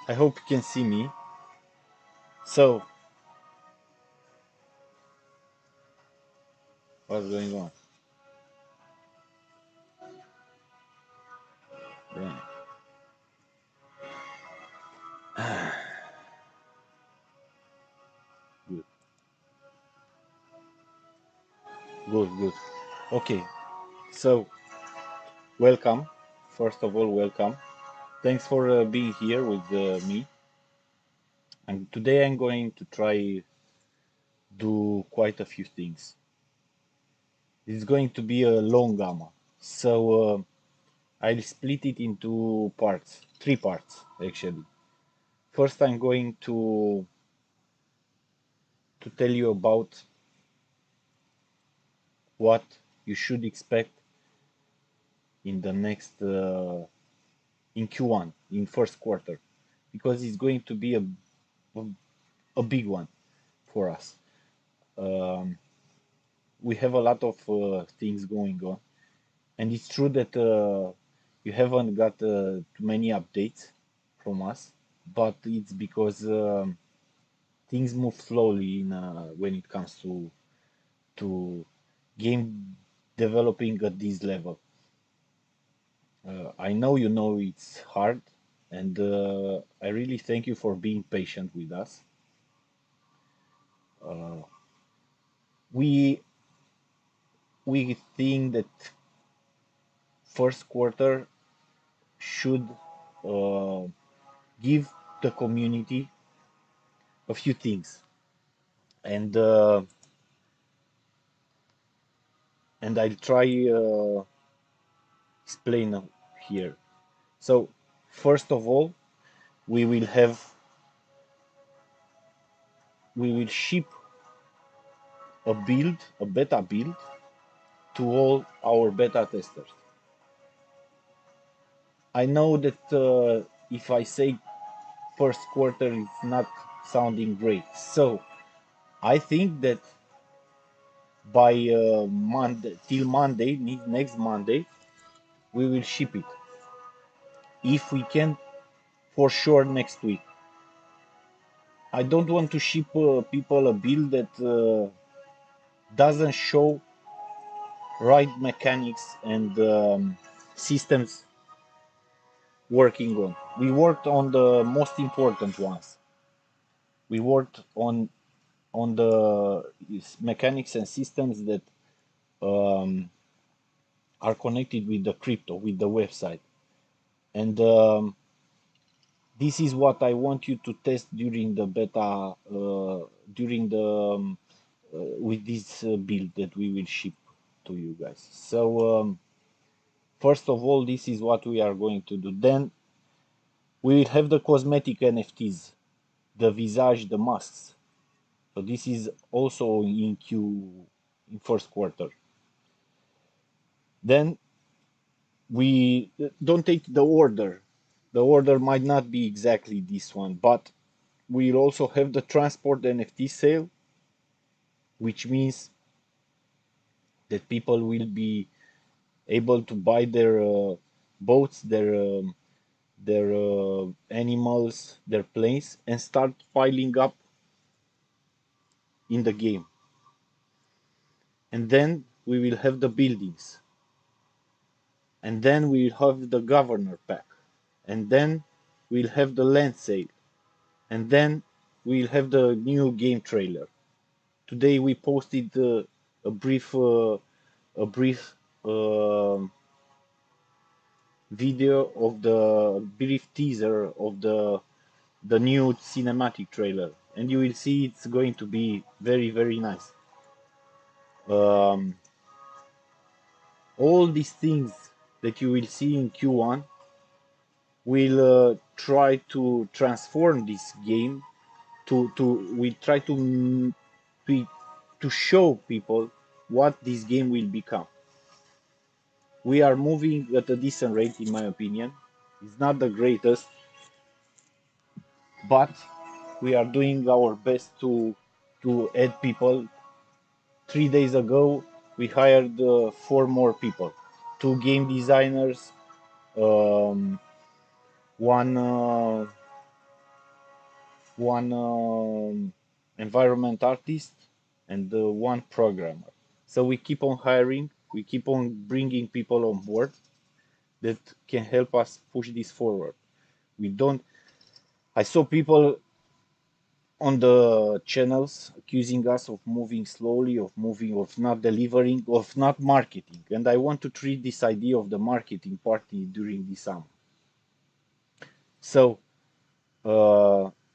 I hope you can see me. So, what's going on? Yeah. Good, good. Okay, so welcome. First of all, welcome. Thanks for being here with me. And today I'm going to try do quite a few things. It's going to be a long gamma. So I'll split it into parts, three parts actually. First, I'm going to tell you about what you should expect in the next in Q1 in first quarter because it's going to be a, a big one for us. Um, we have a lot of things going on, and it's true that you haven't got too many updates from us, but it's because things move slowly in, when it comes to game developing at this level. I know it's hard, and I really thank you for being patient with us. Uh, we we think that first quarter should uh, give the community a few things, and I'll try explain here. So first of all, we will have we will ship a beta build, to all our beta testers. I know that if I say first quarter, it's not sounding great. So I think that by Monday till Monday, next Monday, we will ship it. If we can, for sure next week. I don't want to ship people a build that doesn't show right mechanics and systems working on. We worked on the most important ones. We worked on the mechanics and systems that um, are connected with the crypto, with the website. And this is what I want you to test during the beta, during the with this build that we will ship to you guys. So first of all, this is what we are going to do. Then we will have the cosmetic NFTs, the visage, the masks. So this is also in first quarter. Then we don't take the order. The order might not be exactly this one, but we'll also have the transport NFT sale, which means that people will be able to buy their boats, their animals, their planes, and start piling up in the game. And then we will have the buildings, and then we'll have the governor pack, and then we'll have the land sale, and then we'll have the new game trailer. Today we posted a brief a brief uh, video of the brief teaser of the new cinematic trailer, and you will see it's going to be very nice. Um, all these things that you will see in Q1 will try to transform this game to we try to show people what this game will become. We are moving at a decent rate, in my opinion. It's not the greatest, but we are doing our best to add people. 3 days ago, we hired four more people, two game designers, um, one one environment artist, and one programmer. So we keep on hiring, we keep on bringing people on board that can help us push this forward. We don't. I saw people on the channels accusing us of moving slowly, of not delivering, of not marketing. And I want to treat this idea of the marketing party during this summer. So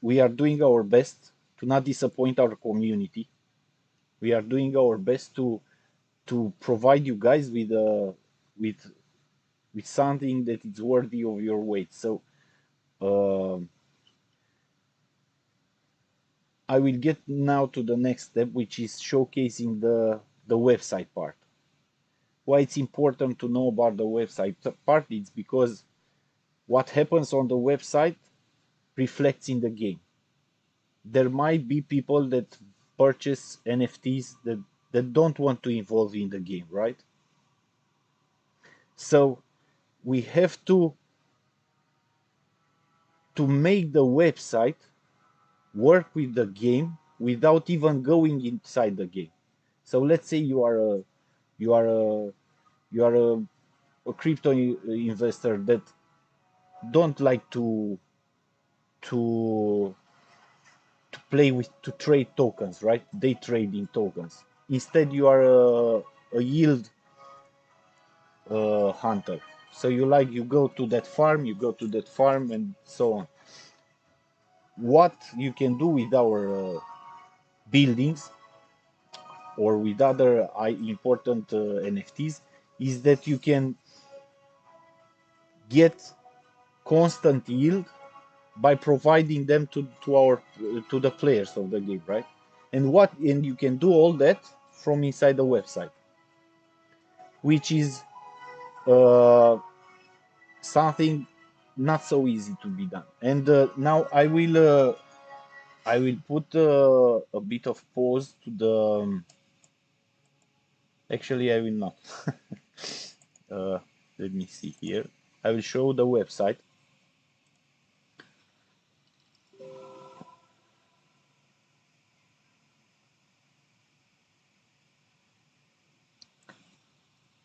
we are doing our best to not disappoint our community. We are doing our best to provide you guys with with something that is worthy of your weight. So uh, I will get now to the next step, which is showcasing the website part. Why it's important to know about the website part is because what happens on the website reflects in the game. There might be people that purchase NFTs that don't want to involve in the game, right? So we have to make the website work with the game without even going inside the game. So let's say you are a you are a crypto investor that don't like to to play with to trade tokens, right? Day trading tokens. Instead, you are a yield hunter. So you go to that farm, you go to that farm, and so on. What you can do with our buildings or with other important NFTs is that you can get constant yield by providing them to the players of the game, right? And you can do all that from inside the website, which is uh, something not so easy to be done. And now I will put a bit of pause to the. Actually, I will not. uh, Let me see here. I will show the website.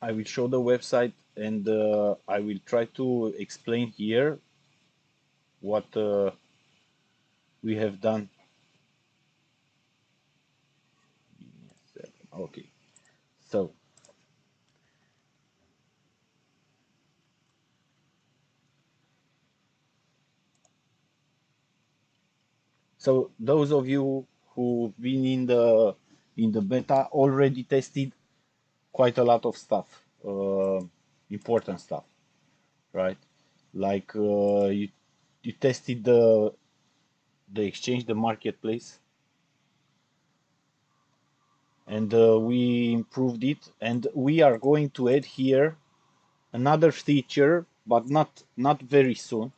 I will show the website and I will try to explain here what we have done. Okay, so those of you who've been in the beta already tested quite a lot of stuff, important stuff, right? Like you tested the exchange, the marketplace, and we improved it, and we are going to add here another feature, but not very soon,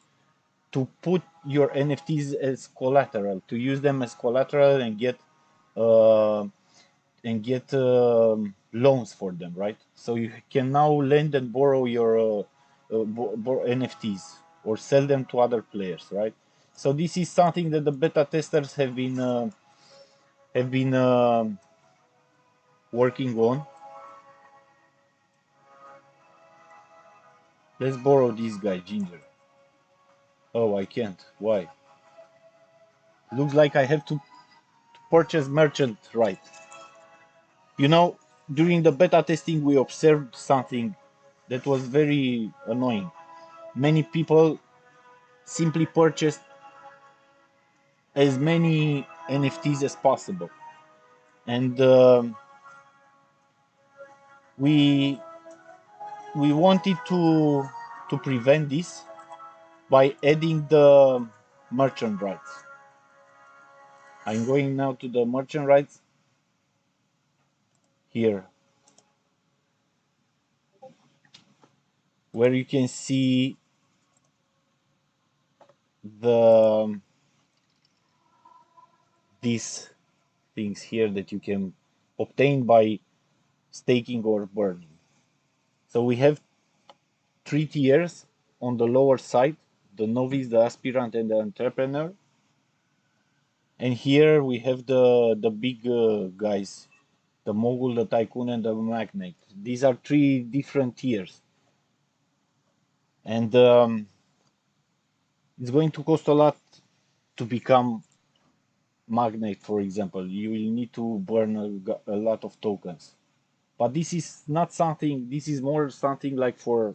to put your NFTs as collateral, to use them as collateral uh, and get loans for them, right? So you can now lend and borrow your NFTs or sell them to other players, right? So this is something that the beta testers have been working on. Let's borrow this guy, Ginger. Oh, I can't. Why? Looks like I have to purchase merchant right. You know, during the beta testing, we observed something that was very annoying. Many people simply purchased as many NFTs as possible, and we we wanted to prevent this by adding the merchant rights. I'm going now to the merchant rights here, where you can see the these things here that you can obtain by staking or burning. So we have three tiers on the lower side: the novice, the aspirant, and the entrepreneur. And here we have the big guys, the mogul, the tycoon, and the magnate. These are three different tiers, and it's going to cost a lot to become magnate. For example, you will need to burn a lot of tokens. But this is not something. This is more something like for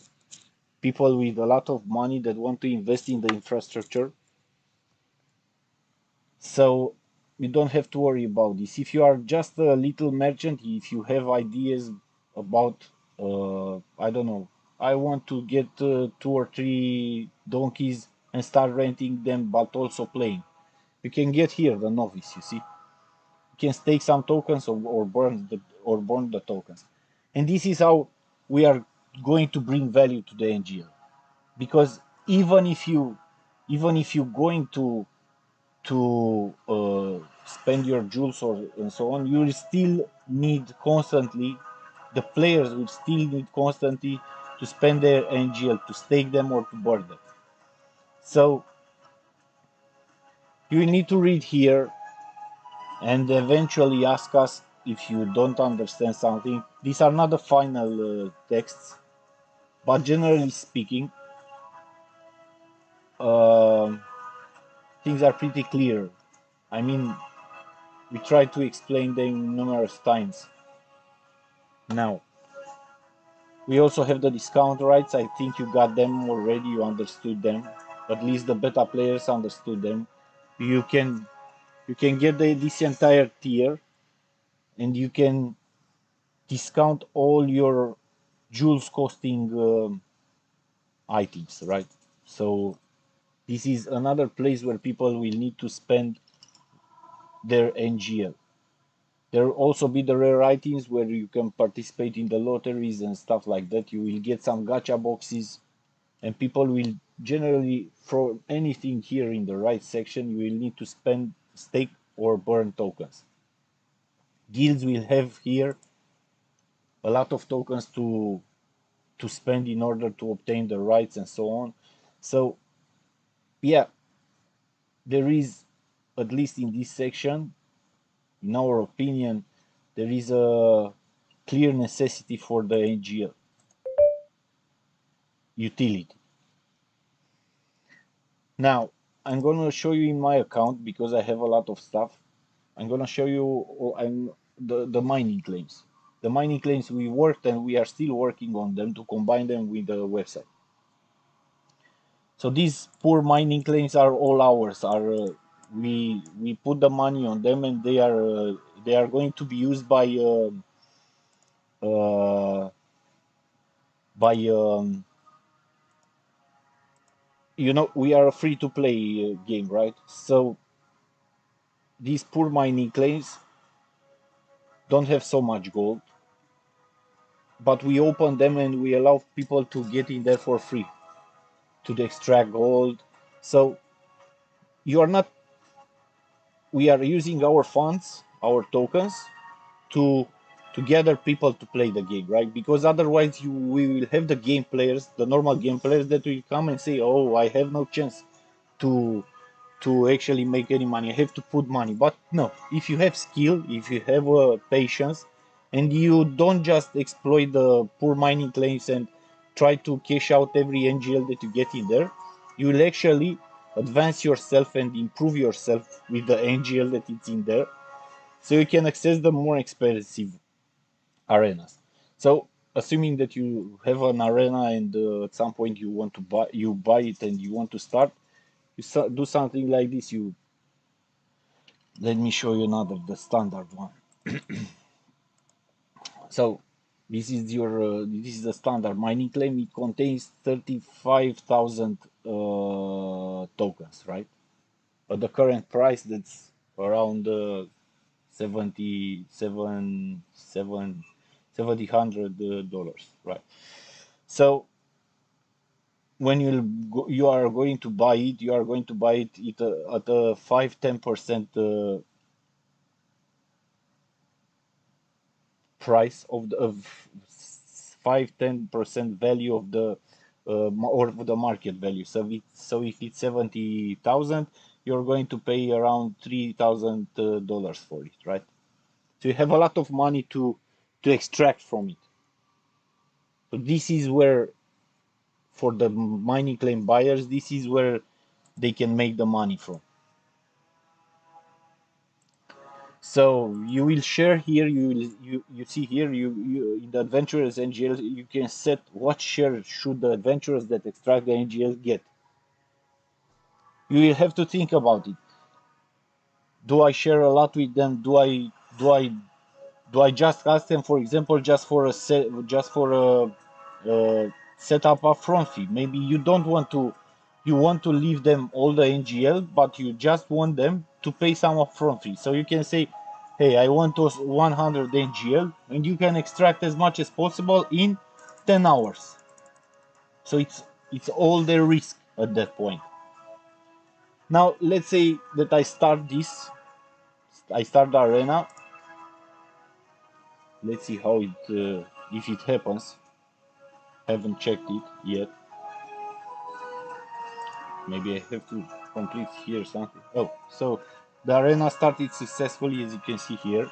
people with a lot of money that want to invest in the infrastructure. So you don't have to worry about this. If you are just a little merchant, if you have ideas about, I don't know, I want to get two or three donkeys and start renting them, but also playing. You can get here the novice. You see, you can stake some tokens or burn the tokens, and this is how we are going to bring value to the NGL. Because even if you going to spend your jewels or and so on, you will still need constantly, the players will still need constantly to spend their NGL to stake them or to burn them. So you will need to read here and eventually ask us if you don't understand something. These are not the final texts, but generally speaking, um things are pretty clear. I mean, we try to explain them numerous times. Now, we also have the discount rights. I think you got them already, you understood them. At least the beta players understood them. You can you can get this entire tier, and you can discount all your jewels costing items, right? So this is another place where people will need to spend their NGL. There will also be the rare items where you can participate in the lotteries and stuff like that. You will get some gacha boxes, and people will generally, for anything here in the right section, you will need to spend, stake, or burn tokens. Guilds will have here a lot of tokens to spend in order to obtain the rights and so on. So yeah, there is, at least in this section, in our opinion, there is a clear necessity for the NGL utility. Now, I'm gonna show you in my account because I have a lot of stuff. I'm gonna show you the mining claims. The mining claims we worked and we are still working on them to combine them with the website. So these poor mining claims are all ours. Are we put the money on them, and they are going to be used uh, by we are a free to play game, right? So these poor mining claims don't have so much gold, but we open them and we allow people to get in there for free to extract gold. So you are not, we are using our funds, our tokens, to gather people to play the game, right? Because otherwise we will have the game players, the normal game players, that will come and say, oh, I have no chance to actually make any money. I have to put money. But no, if you have skill, if you have patience, and you don't just exploit the poor mining claims and try to cash out every NGL that you get in there, you will actually advance yourself and improve yourself with the NGL that it's in there, so you can access the more expensive arenas. So assuming that you have an arena and at some point you buy it and you want to start, do something like this. You Let me show you another, the standard one. So this is the standard mining claim. It contains 35,000 tokens, right? At the current price, that's around 700 dollars, right? So when you are going to buy it, you are going to buy it at a 5-10% price of 5-10% value of the or the market value. So if it's 70,000, you're going to pay around $3,000 for it, right? So you have a lot of money to extract from it. So this is where, for the mining claim buyers, this is where they can make the money from. So you will share here. You see here. You in the adventurers NGL, you can set what share should the adventurers that extract the NGL get. You will have to think about it. Do I share a lot with them? Do I just ask them, for example, just for a set up upfront fee? Maybe you don't want to, you want to leave them all the NGL, but you just want them to pay some upfront fee. So you can say, hey, I want those 100 NGL, and you can extract as much as possible in 10 hours. So it's all their risk at that point. Now let's say that I start the arena. Let's see how it if it happens. Haven't checked it yet. Maybe I have to complete here something. Oh, so the arena started successfully, as you can see here,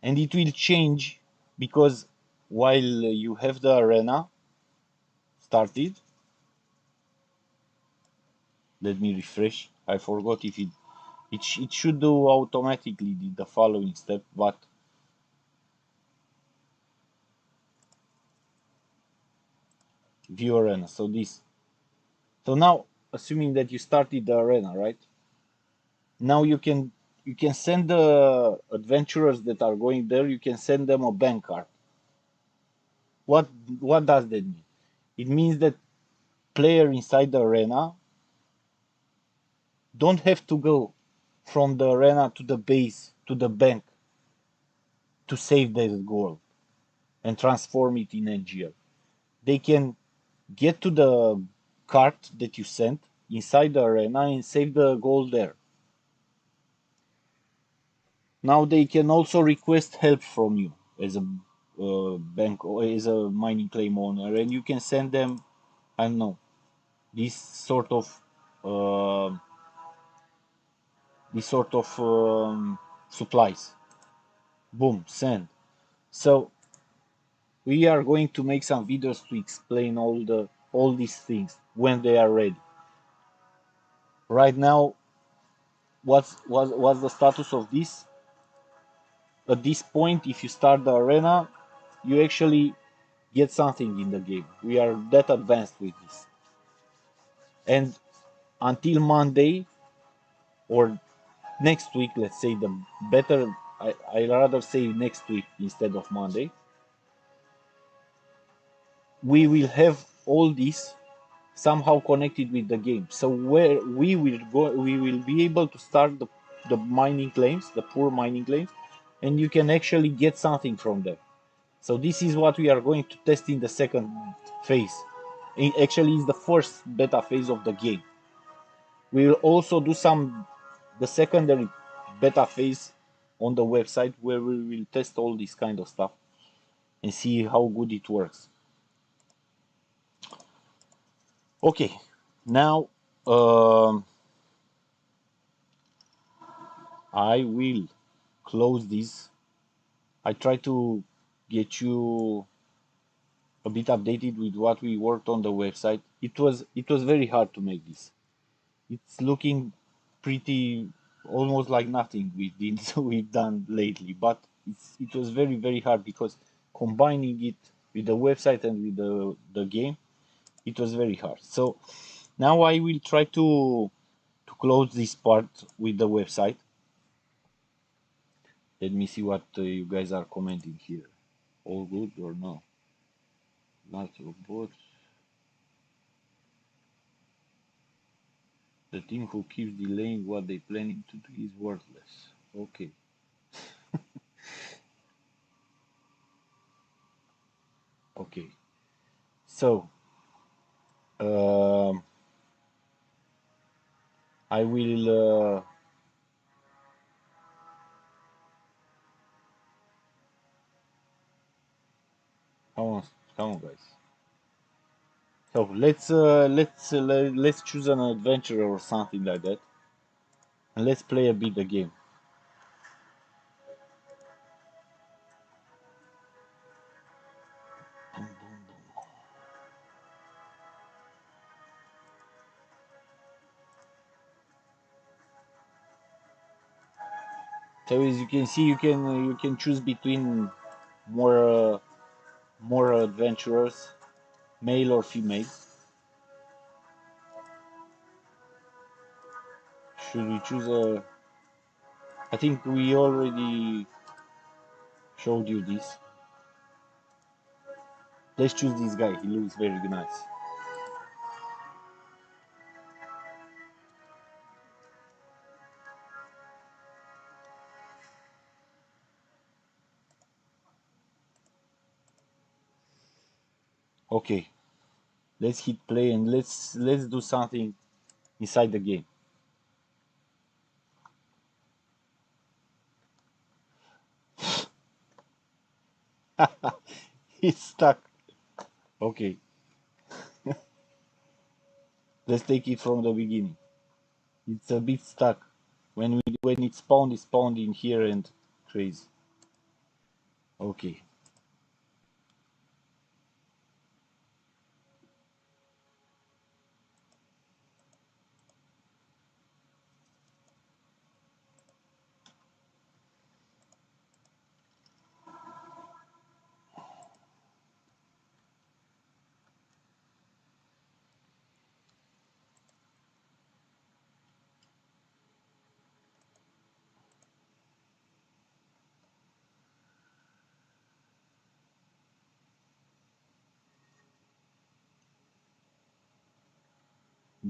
and it will change because while you have the arena started, let me refresh. I forgot if it should do automatically the following step, but view arena. So this. So now, assuming that you started the arena, right? Now you can send the adventurers that are going there. You can send them a bank card. What does that mean? It means that player inside the arena don't have to go from the arena to the base to the bank to save their gold and transform it in NGL. They can get to the card that you sent inside the arena and save the gold there. Now they can also request help from you as a bank or as a mining claim owner, and you can send them, I don't know, this sort of uh, supplies. Boom, send. So we are going to make some videos to explain all these things when they are ready. Right now, what's the status of this? At this point, if you start the arena, you actually get something in the game. We are that advanced with this. And until Monday or next week, let's say the better, I rather say next week instead of Monday, we will have all this somehow connected with the game. So where we will be able to start the mining claims, the poor mining claims, and you can actually get something from them. So this is what we are going to test in the second phase. It actually is the first beta phase of the game. We will also do the secondary beta phase on the website where we will test all this kind of stuff and see how good it works. Okay, now I will close this. I try to get you a bit updated with what we worked on the website. It was very hard to make this. It's looking pretty almost like nothing we've done lately, but it was very hard because combining it with the website and with the game, it was very hard. So now I will try to close this part with the website. Let me see what you guys are commenting here. All good or no? Lots of bots. The team who keeps delaying what they planning to do is worthless. Okay. Okay. So um, I will. Come on, come on, guys. So let's choose an adventure or something like that, and let's play a bit the game. So as you can see, you can choose between more more adventurers, male or female. Should we choose a? I think we already showed you this. Let's choose this guy. He looks very nice. Okay, let's hit play and let's do something inside the game. He's stuck. Okay, let's take it from the beginning. It's a bit stuck. When it's spawned in here and crazy. Okay,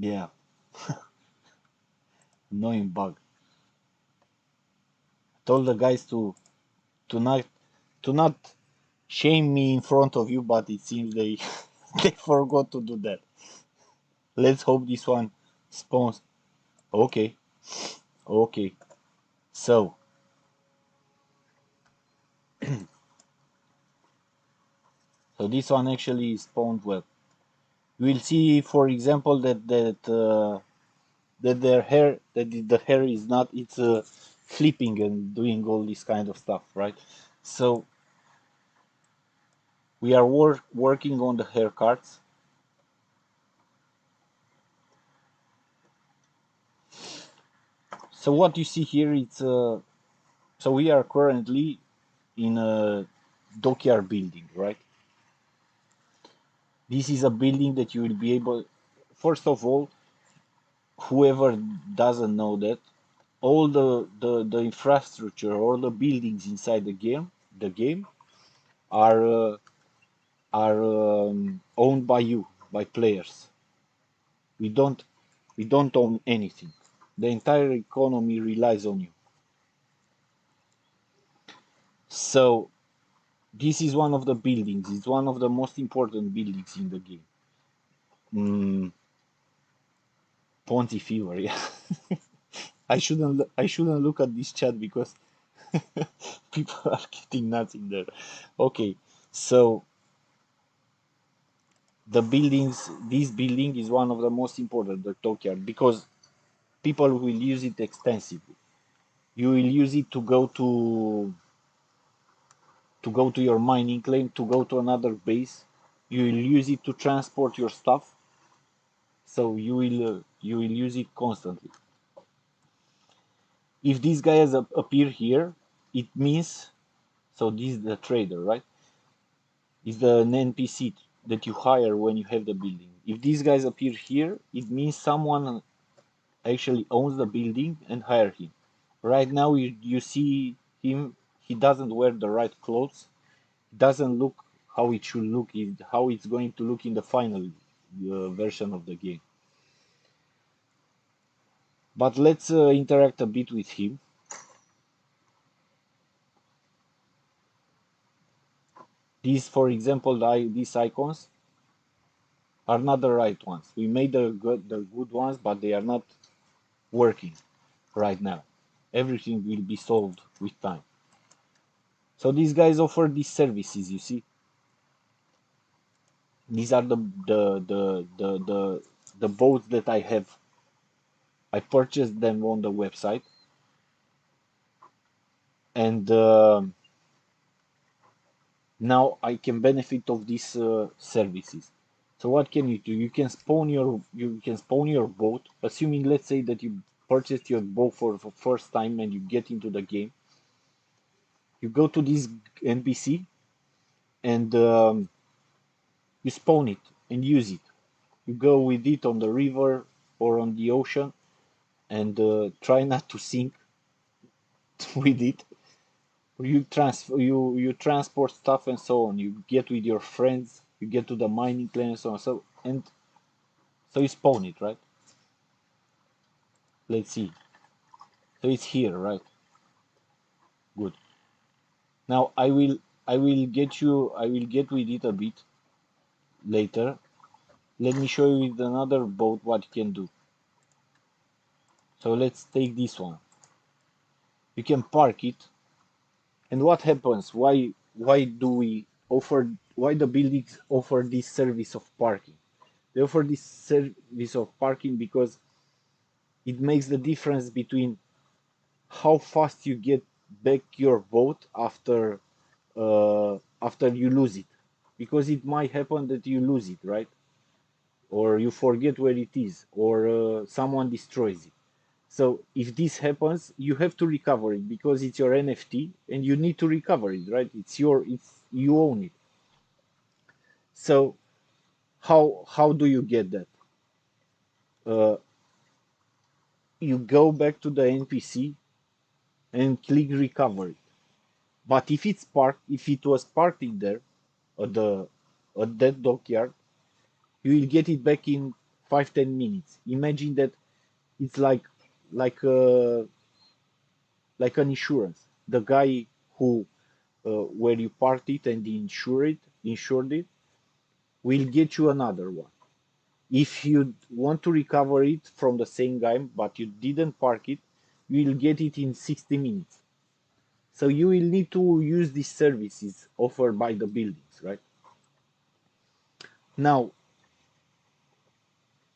yeah, annoying bug. Told the guys to not to not shame me in front of you, but it seems they they forgot to do that. Let's hope this one spawns. Okay, okay. So this one actually spawned well. You will see, for example, that the hair is not it's flipping and doing all this kind of stuff, right? So we are working on the hair cards. So what you see here, it's so we are currently in a dockyard building, right? This is a building that you will be able. First of all, whoever doesn't know that, all the infrastructure or the buildings inside the game are are owned by you, by players. We don't we don't own anything. The entire economy relies on you. So this is one of the buildings. It's one of the most important buildings in the game. Mm, Ponzi fever. Yeah, I shouldn't look at this chat because people are getting nuts in there. Okay, so this building is one of the most important, the dockyard, because people will use it extensively. You will use it to go to your mining claim, to go to another base. You will use it to transport your stuff. So you will use it constantly. If these guys appear here, it means so this is the trader, right? Is the an NPC that you hire when you have the building. If these guys appear here, it means someone actually owns the building and hire him. Right now, you see him. He doesn't wear the right clothes. Doesn't look how it should look, how it's going to look in the final version of the game. But let's interact a bit with him. These, for example, these icons are not the right ones. We made the good ones, but they are not working right now. Everything will be solved with time. So these guys offer these services, you see. These are the boats that I have. I purchased them on the website, and now I can benefit of these services. So what can you do? You can spawn your boat, assuming, let's say, that you purchased your boat for the first time and you get into the game. You go to this NPC and you spawn it and use it. You go with it on the river or on the ocean and try not to sink with it. You transport stuff and so on. You get with your friends. You get to the mining claim and so on. So you spawn it, right? Let's see. So it's here, right? Good. Now I will get with it a bit later. Let me show you with another boat what you can do. So let's take this one. You can park it. And what happens? Why do we offer why the buildings offer this service of parking? They offer this service of parking because it makes the difference between how fast you get back your boat after you lose it, because it might happen that you lose it, right? Or you forget where it is, or someone destroys it. So if this happens, you have to recover it because it's your NFT and you need to recover it, right? It's you own it. So how do you get that? Uh, you go back to the NPC and click recover it. But if it was parked in there at the at that dockyard, you will get it back in 5-10 minutes. Imagine that it's like uh, like an insurance. The guy who where you parked it and insured it will get you another one. If you want to recover it from the same guy but you didn't park it, you will get it in 60 minutes. So you will need to use these services offered by the buildings, right? Now,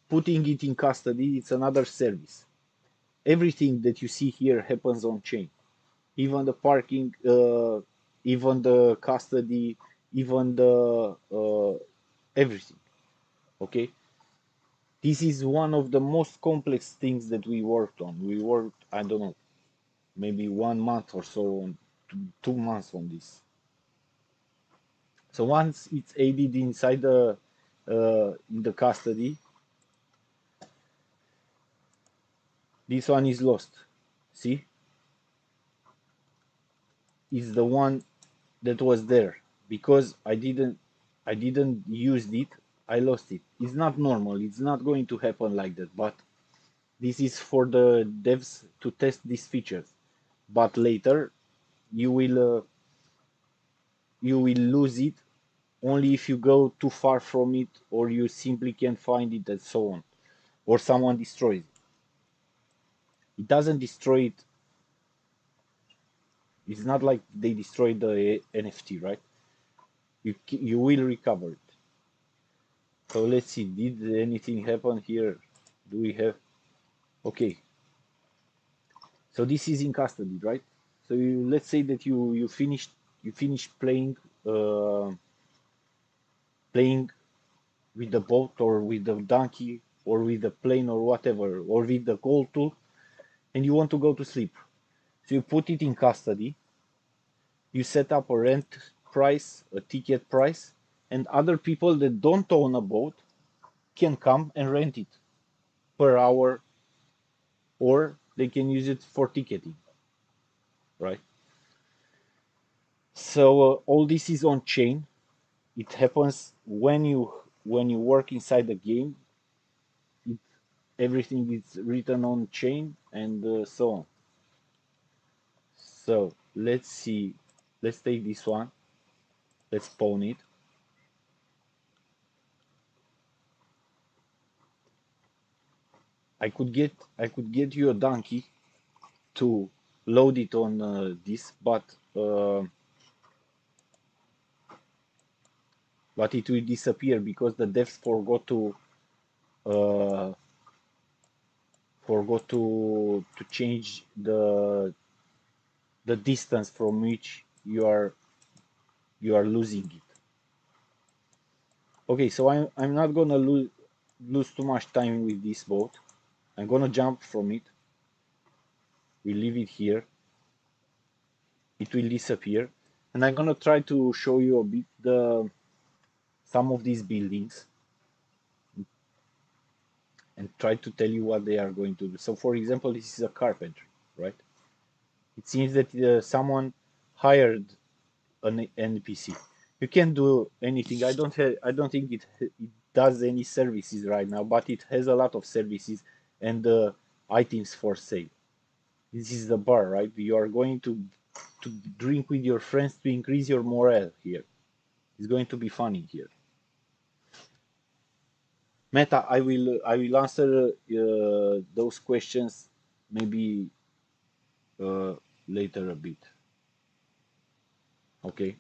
putting it in custody, it's another service. Everything that you see here happens on chain. Even the parking, even the custody, even the everything. Okay, this is one of the most complex things that we worked on. We worked, I don't know, maybe 1 month or so on, 2 months on this. So once it's added inside the in the custody, this one is lost. See, it's the one that was there because I didn't use it. I lost it. It's not normal. It's not going to happen like that. But this is for the devs to test these features. But later, you will uh, you will lose it only if you go too far from it, or you simply can't find it, and so on, or someone destroys it. It doesn't destroy it. It's not like they destroyed the NFT, right? You will recover it. So let's see. Did anything happen here? Do we have? Okay. So this is in custody, right? So let's say that you finished playing with the boat or with the donkey or with the plane or whatever, or with the gold tool, and you want to go to sleep. So you put it in custody, you set up a rent price, a ticket price, and other people that don't own a boat can come and rent it per hour, or they can use it for ticketing, right? So all this is on chain. It happens when you work inside the game. It, everything is written on chain and so on. So let's see. Let's take this one. Let's spawn it. I could get you a donkey to load it on this, but but it will disappear because the devs uh, forgot to change the distance from which you are losing it. Okay, so I'm not gonna lose too much time with this boat. I'm gonna jump from it. We leave it here. It will disappear, and I'm gonna try to show you a bit the some of these buildings and try to tell you what they are going to do. So, for example, this is a carpentry, right? It seems that someone hired an NPC. You can do anything. I don't think it does any services right now, but it has a lot of services and items for sale. This is the bar, right? You are going to drink with your friends to increase your morale here. It's going to be funny here. Meta, I will answer those questions maybe uh, later a bit. Okay.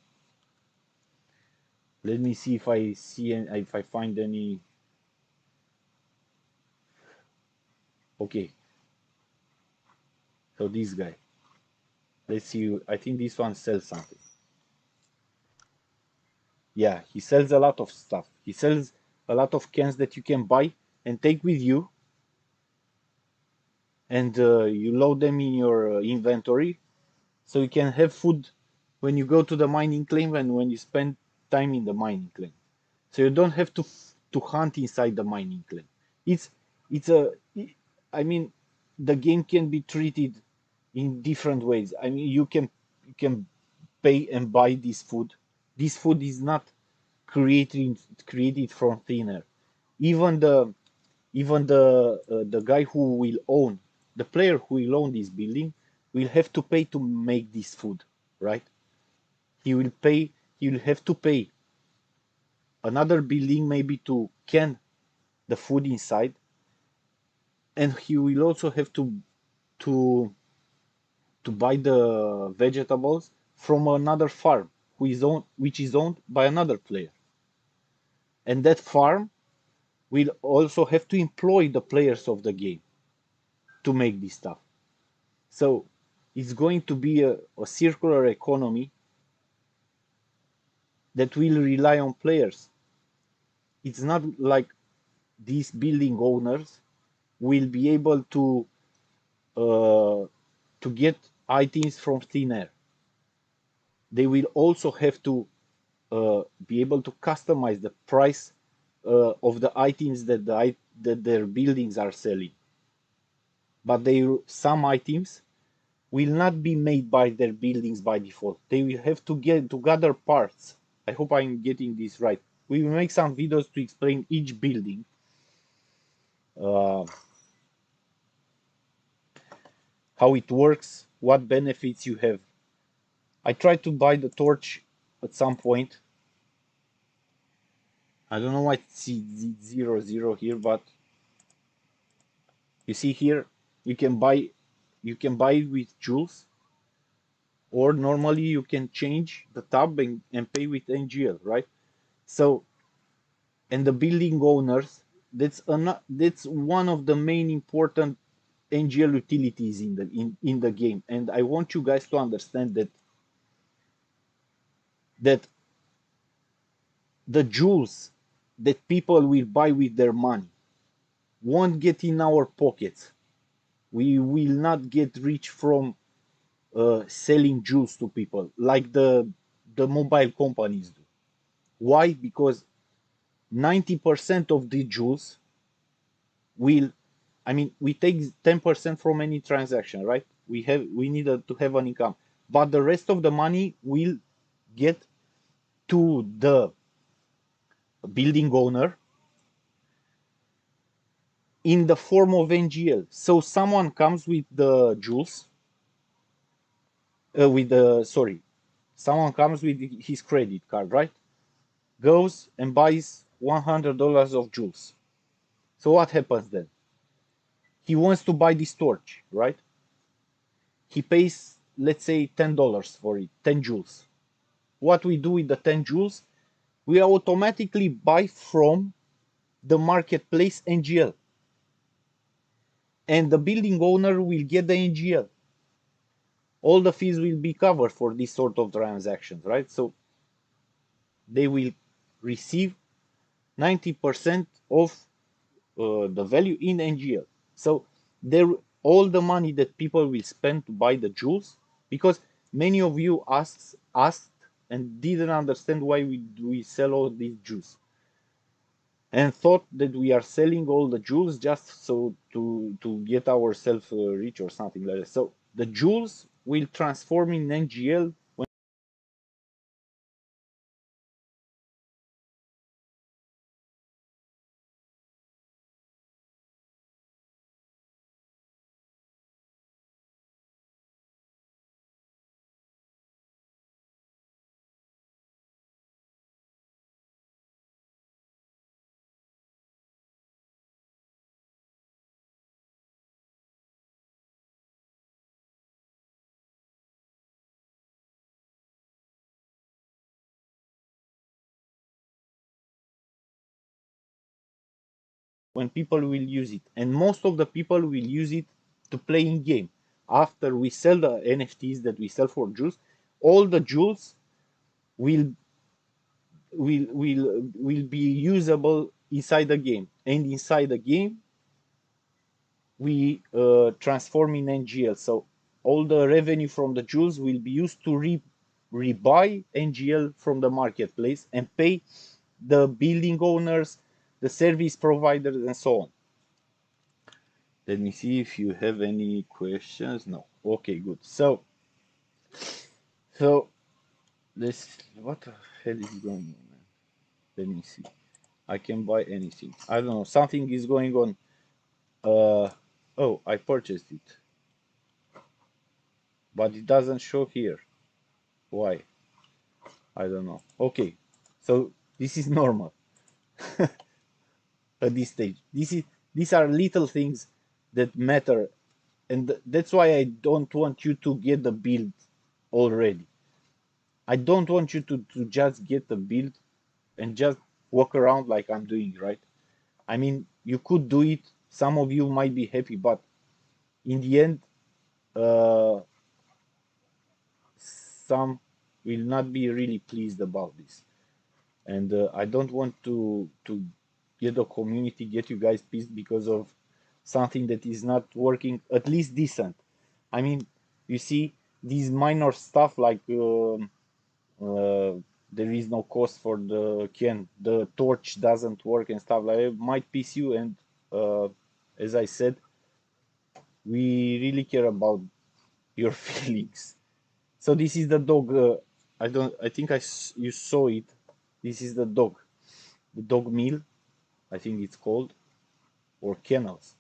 Let me see if I find any. Okay. So this guy. Let's see. I think this one sells something. Yeah, he sells a lot of stuff. He sells a lot of cans that you can buy and take with you, and you load them in your inventory, so you can have food when you go to the mining claim and when you spend time in the mining claim. So you don't have to hunt inside the mining claim. It's it's a I mean, the game can be treated in different ways. I mean, you can pay and buy this food. This food is not created from thin air. Even the guy who will own the player who will own this building will have to pay to make this food, right? He will pay. He will have to pay another building maybe to can the food inside, and he will also have to to buy the vegetables from another farm which is owned by another player, and that farm will also have to employ the players of the game to make this stuff. So it's going to be a circular economy that will rely on players. It's not like these building owners will be able uh, to get items from thin air. They will also have to be able to customize the price of the items that their buildings are selling. But some items will not be made by their buildings by default. They will have to get to gather parts. I hope I'm getting this right. We will make some videos to explain each building. Uh, how it works, what benefits you have. I tried to buy the torch at some point. I don't know why it's 0 0 here, but you see here you can buy it with jewels, or normally you can change the tab and pay with NGL, right? So, and the building owners, that's one of the main important NGL utilities in the game. And I want you guys to understand that the jewels that people will buy with their money won't get in our pockets. We will not get rich from selling jewels to people like the mobile companies do. Why? Because 90% of the jewels will, I mean, we take 10% from any transaction, right? We need to have an income, but the rest of the money will get to the building owner in the form of NGL. So someone comes with the jewels, with the sorry, someone comes with his credit card, right? Goes and buys $100 of jewels. So what happens then? He wants to buy this torch, right? He pays, let's say, $10 for it, 10 jewels. What we do with the 10 jewels? we automatically buy from the marketplace NGL, and the building owner will get the NGL. All the fees will be covered for this sort of transactions, right? So they will receive 90% of the value in NGL. So there, all the money that people will spend to buy the jewels, because many of you asked and didn't understand why we sell all these jewels, and thought that we are selling all the jewels just so to get ourselves rich or something like that. So the jewels will transform in NGL when people will use it, and most of the people will use it to play in game. After we sell the NFTs that we sell for jewels, all the jewels will will be usable inside the game, and inside the game we transform in NGL. So all the revenue from the jewels will be used to rebuy NGL from the marketplace and pay the building owners, the service providers, and so on. Let me see if you have any questions. No. Okay, good. So this, what the hell is going on, man? Let me see. I can buy anything. I don't know. Something is going on. Oh, I purchased it, but it doesn't show here. Why? I don't know. Okay, so this is normal at this stage. These are little things that matter, and that's why I don't want you to get the build already. I don't want you to just get the build and just walk around like I'm doing, right? I mean, you could do it. Some of you might be happy, but in the end, uh, some will not be really pleased about this. And I don't want to get the community, get you guys pissed because of something that is not working at least decent. I mean, you see these minor stuff like uh, there is no cost for the can, the torch doesn't work and stuff like that might piss you. And uh, as I said, we really care about your feelings. So this is the dog. I don't. I think you saw it. This is the dog meal. I think it's called, or kennels.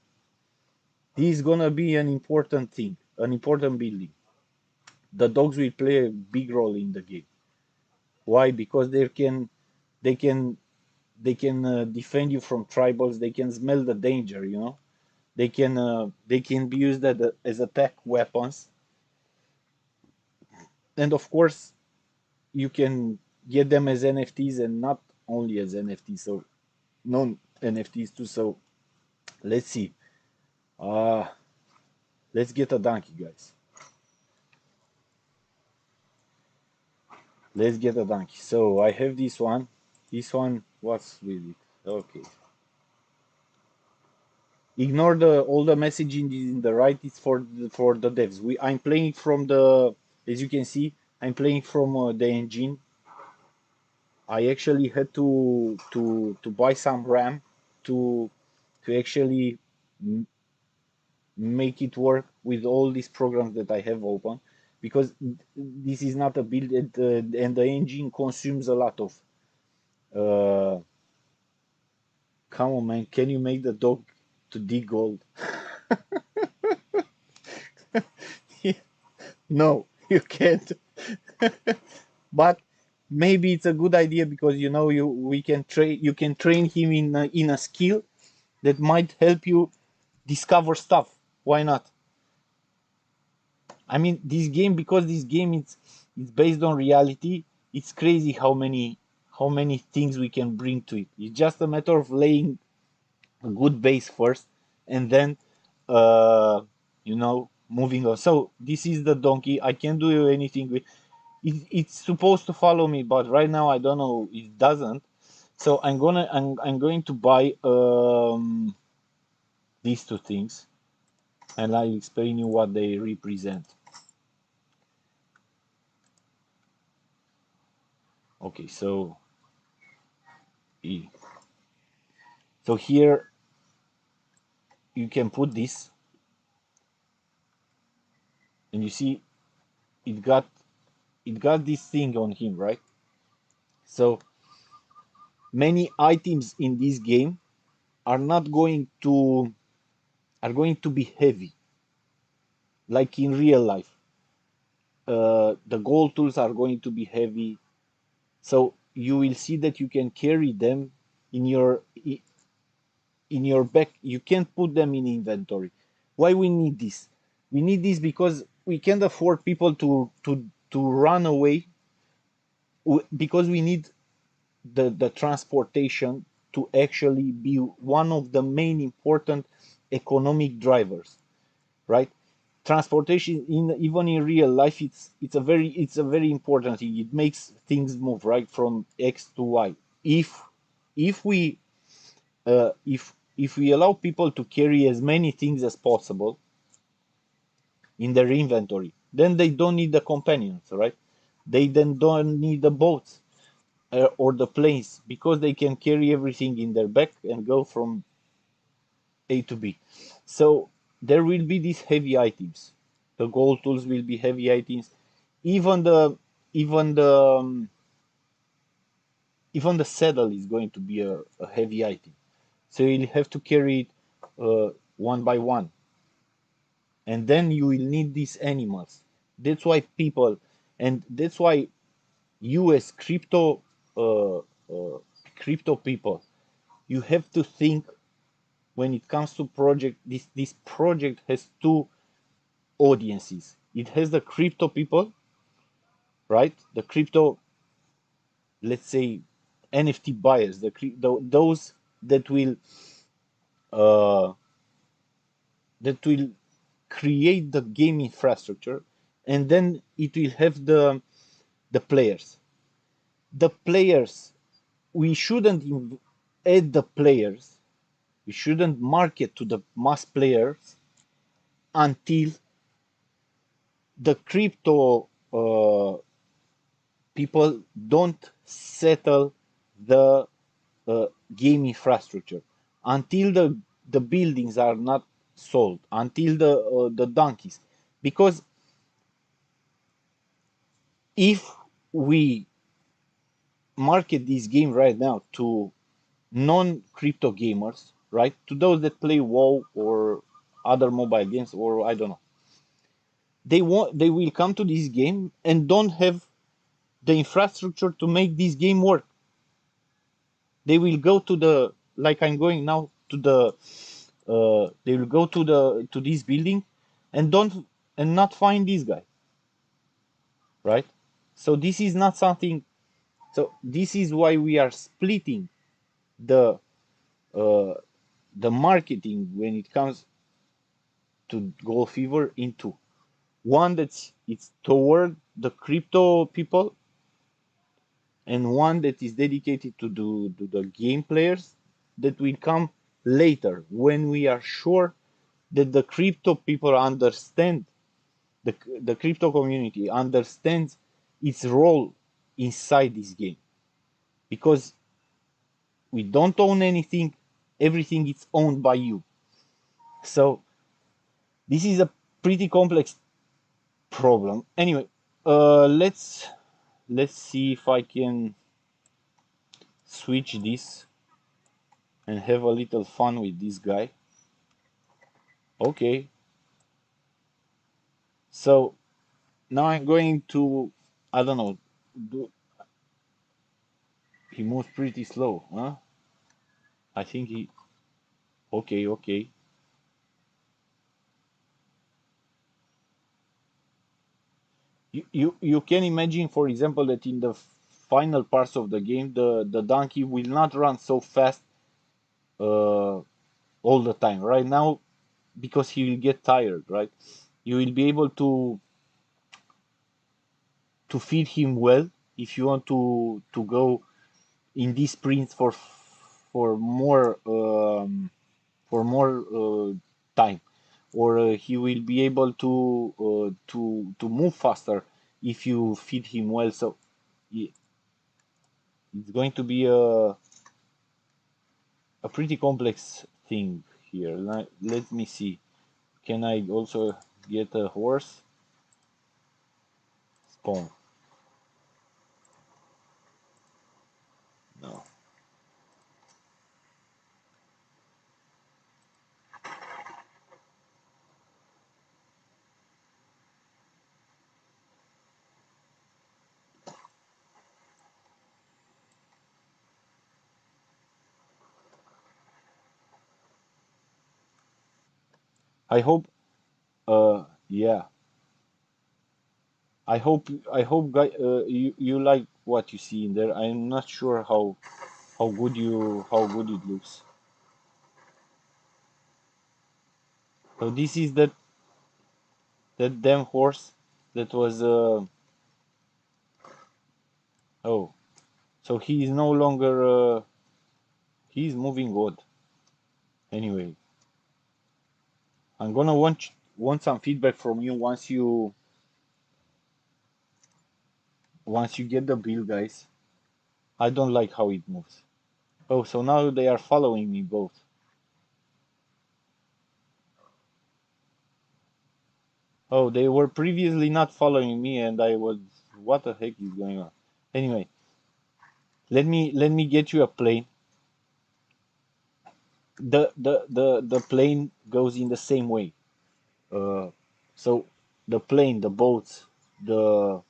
This is gonna be an important thing, an important building. The dogs will play a big role in the game. Why? Because they can, defend you from tribals. They can smell the danger. They can be used as attack weapons, and of course you can get them as NFTs and not only as NFTs. So non NFTs too. So let's see. Uh let's get a donkey, guys. Let's get a donkey. So I have this one. This one, what's with it? Okay. Ignore the all the messaging in the right. It's for the devs. I'm playing from the, as you can see, I'm playing from the engine. I actually had to buy some RAM to actually make it work with all these programs that I have open, because this is not a build, and the engine consumes a lot of. Uh, Come on, man! Can you make the dog to dig gold? No, you can't. But maybe it's a good idea, because you can train him in a skill that might help you discover stuff. Why not? I mean, this game, because this game it's based on reality. It's crazy how many things we can bring to it. It's just a matter of laying a good base first, and then moving on. So this is the donkey. I can't do anything with it. It's supposed to follow me, but right now I don't know, it doesn't. So I'm going to buy these two things, and I'll explain you what they represent. Okay, so E. So here you can put this, and you see it got this thing on him, right? So many items in this game are not going to are going to be heavy, like in real life. The gold tools are going to be heavy, so you will see that you can carry them in your back. You can't put them in inventory. Why we need this? We need this because we can't afford people to run away, because we need the transportation to actually be one of the main important economic drivers, right? Transportation, even in real life, it's a very important thing. It makes things move, right, from X to Y. If if we uh, if if we allow people to carry as many things as possible in their inventory, then they don't need the companions, right? They then don't need the boats, or the planes, because they can carry everything in their back and go from A to B. So there will be these heavy items. The gold tools will be heavy items. Even even the um, even the saddle is going to be a heavy item. So you'll have to carry it one by one, and then you will need these animals. That's why people, and that's why you as uh, crypto people, you have to think when it comes to project. This project has two audiences. It has the crypto people, right? The crypto, let's say, NFT buyers, those that will uh, create the game infrastructure, and then it will have the players. The players, we shouldn't add the players. We shouldn't market to the mass players until the crypto people don't settle the game infrastructure, until the buildings are not sold, until the donkeys. Because if we market this game right now to non-crypto gamers, right, to those that play WoW or other mobile games, or I don't know, they will come to this game and don't have the infrastructure to make this game work. They will go to the, like I'm going now to the they will go to this building and don't and not find this guy, right? So this is not something. So this is why we are splitting the uh, the marketing when it comes to Gold Fever into one that's it's toward the crypto people, and one that is dedicated to the game players, that will come later when we are sure that the crypto people understand, the crypto community understands its role inside this game. Because we don't own anything, everything is owned by you. So this is a pretty complex problem. Anyway, let's see if I can switch this and have a little fun with this guy. Okay, so now I'm going to, I don't know, do, he moves pretty slow, huh? I think he, okay, okay. You can imagine, for example, that in the final parts of the game, the donkey will not run so fast uh, all the time. Right now, because he will get tired, right? You will be able to feed him well if you want to go in these sprints for more time, or he will be able to move faster if you feed him well. So it's going to be a pretty complex thing here. Let me see. Can I also get a horse? Spawn. No. I hope. Yeah. I hope you like what you see in there. I'm not sure how good it looks. So this is that damn horse that was oh, so he is no longer he's moving good. Anyway, I'm gonna want some feedback from you once you get the bill, guys. I don't like how it moves. Oh, so now they are following me both. Oh, they were previously not following me, and I was, what the heck is going on? Anyway, let me get you a plane. The plane goes in the same way. Uh, so the plane, the boats, the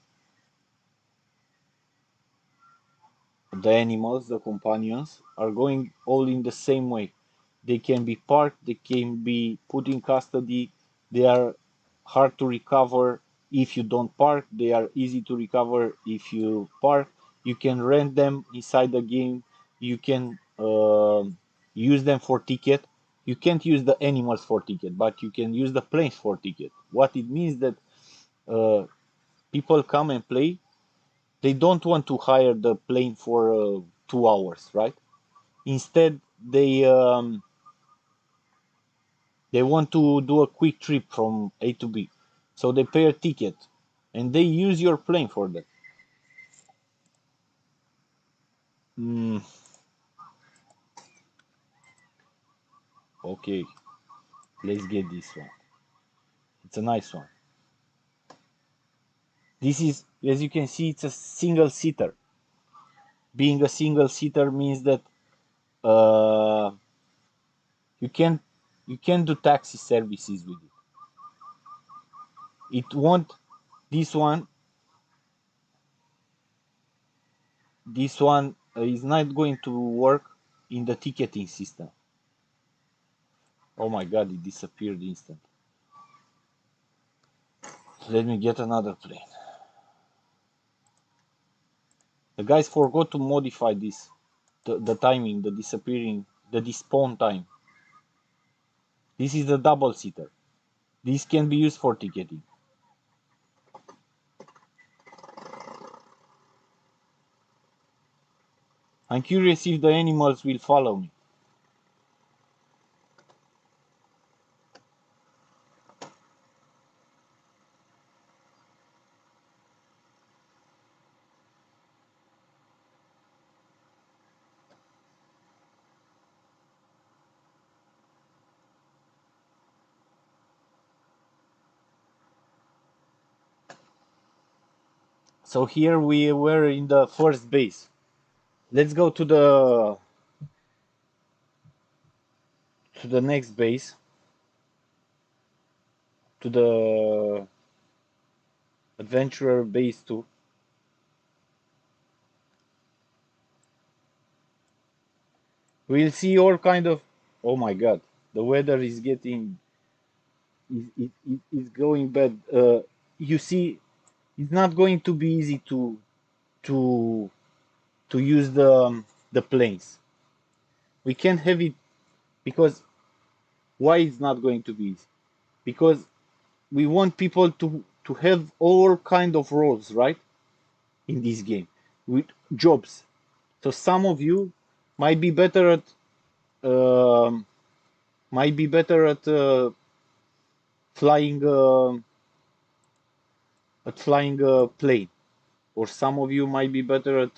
the animals, the companions, are going all in the same way. They can be parked, they can be put in custody, they are hard to recover if you don't park, they are easy to recover if you park. You can rent them inside the game, you can use them for ticket. You can't use the animals for ticket, but you can use the planes for ticket. What it means that uh, people come and play, they don't want to hire the plane for 2 hours, right? Instead, they want to do a quick trip from A to B, so they pay a ticket, and they use your plane for that. Mm, okay, let's get this one. It's a nice one. This is, as you can see, it's a single seater. Being a single seater means that uh, you can you can do taxi services with it. It won't. This one is not going to work in the ticketing system. Oh my god, it disappeared instant. Let me get another plane. The guys forgot to modify this, the timing, the disappearing, the despawn time. This is the double seater. This can be used for ticketing. I'm curious if the animals will follow me. So here we were in the first base. Let's go to the next base, to the adventurer base 2. We'll see all kind of. Oh my god, the weather is getting is going bad. You see, it's not going to be easy to to use the planes. We can't have it because why it's not going to be easy? Because we want people to have all kind of roles, right? In this game with jobs. So some of you might be better at um might be better flying flying a plane, or some of you might be better at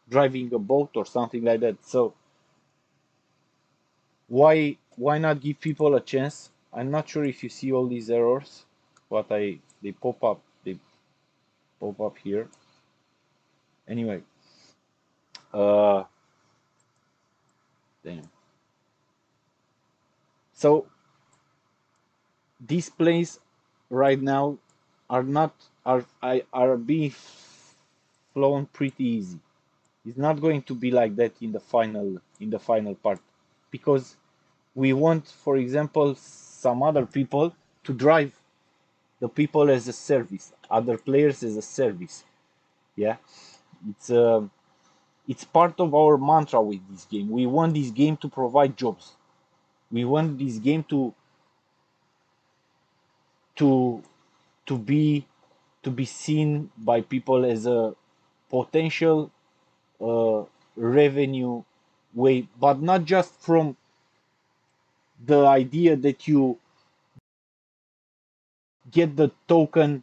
driving a boat or something like that. So why not give people a chance? I'm not sure if you see all these errors, but they pop up here. Anyway, uh, damn. So these planes right now are not are being flown pretty easy. It's not going to be like that in the final part, because we want, for example, some other people to drive the people as a service, other players as a service. Yeah, it's uh, it's part of our mantra with this game. We want this game to provide jobs. We want this game to to be to be seen by people as a potential revenue way, but not just from the idea that you get the token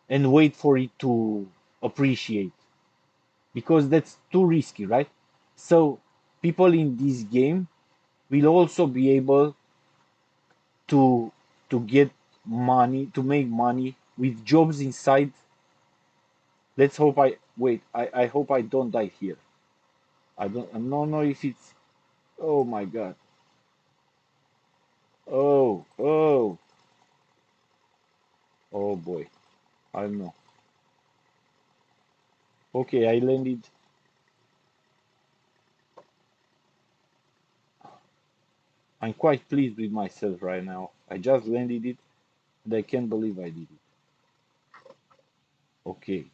and wait for it to appreciate, because that's too risky, right? So people in this game will also be able to get money, to make money with jobs inside. Let's hope I hope I don't die here. I don't know if it's. Oh my god. Oh, oh boy. I don't know. Okay, I landed. I'm quite pleased with myself right now. I just landed it and I can't believe I did it. Okay.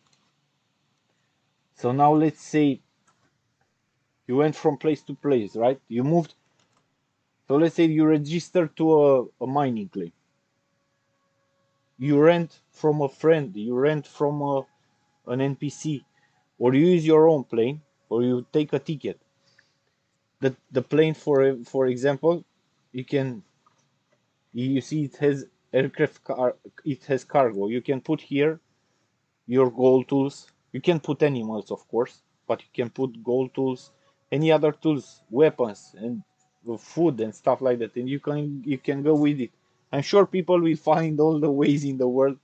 So now let's say you went from place to place, right? You moved. So let's say you register to a mining claim. You rent from a friend, you rent from an NPC, or you use your own plane, or you take a ticket. The plane, for example, you can you see it has it has cargo. You can put here your gold tools. You can put animals, of course, but you can put gold tools, any other tools, weapons, and food and stuff like that, and you can go with it. I'm sure people will find all the ways in the world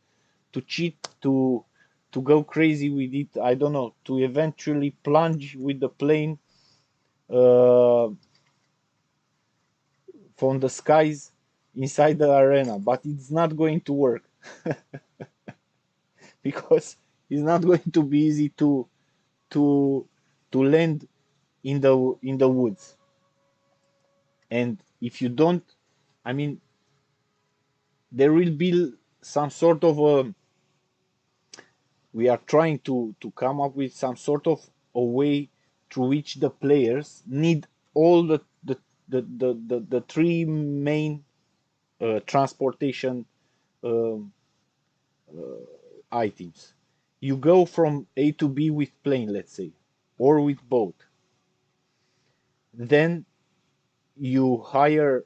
to cheat, to go crazy with it. I don't know, to eventually plunge with the plane uh, from the skies inside the arena, but it's not going to work because it's not going to be easy to land in the woods. And if you don't, I mean, there will be some sort of a, we are trying to come up with some sort of a way through which the players need all the three main transportation um, items. You go from A to B with plane, let's say, or with boat. Then you hire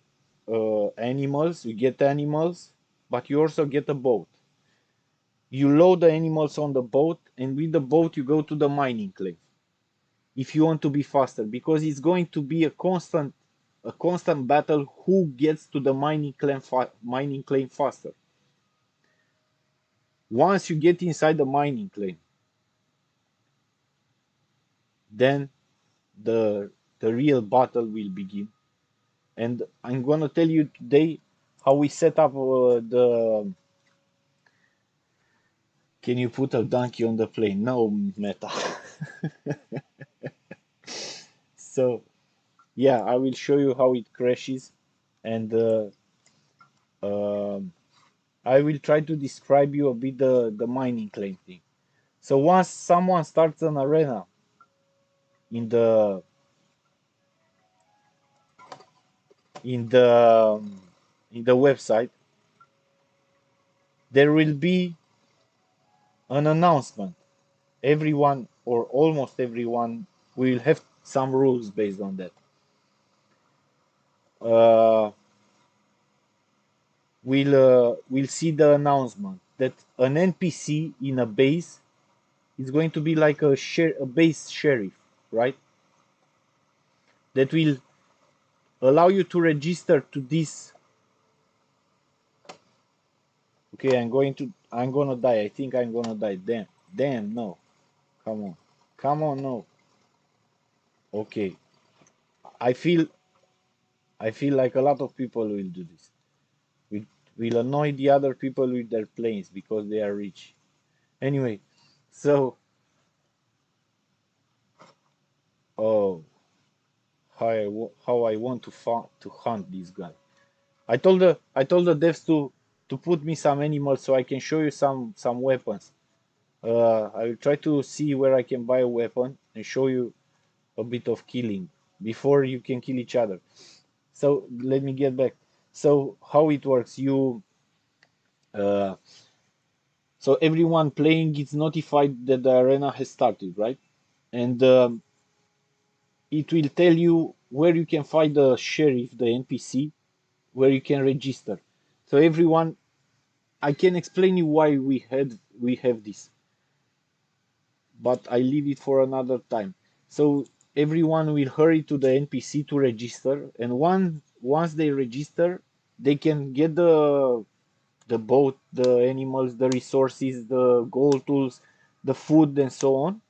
animals, you get animals, but you also get a boat. You load the animals on the boat, and with the boat you go to the mining claim if you want to be faster, because it's going to be a constant battle who gets to the mining claim faster. Once you get inside the mining claim, then the real battle will begin. And I'm gonna tell you today how we set up the. Can you put a donkey on the plane? No, meta. So yeah, I will show you how it crashes, and um I will try to describe you a bit the mining claim thing. So once someone starts an arena, in in the in the website, there will be an announcement. Everyone or almost everyone will have some rules based on that. Uh, we'll see the announcement that an NPC in a base is going to be like a base sheriff, right? That will allow you to register to this. Okay, I'm gonna die. I think I'm gonna die. Damn, no. Come on, no. Okay, I feel I feel like a lot of people will do this. We will annoy the other people with their planes because they are rich. Anyway, so oh, how I want to hunt this guy. I told the devs to put me some animals so I can show you some weapons. I will try to see where I can buy a weapon and show you a bit of killing before you can kill each other. So let me get back. So how it works? Uh, so everyone playing gets notified that the arena has started, right? And it will tell you where you can find the sheriff, the NPC, where you can register. So everyone, I can explain you why we have this, but I leave it for another time. So everyone will hurry to the NPC to register, and once they register, they can get the boat, the animals, the resources, the gold tools, the food, and so on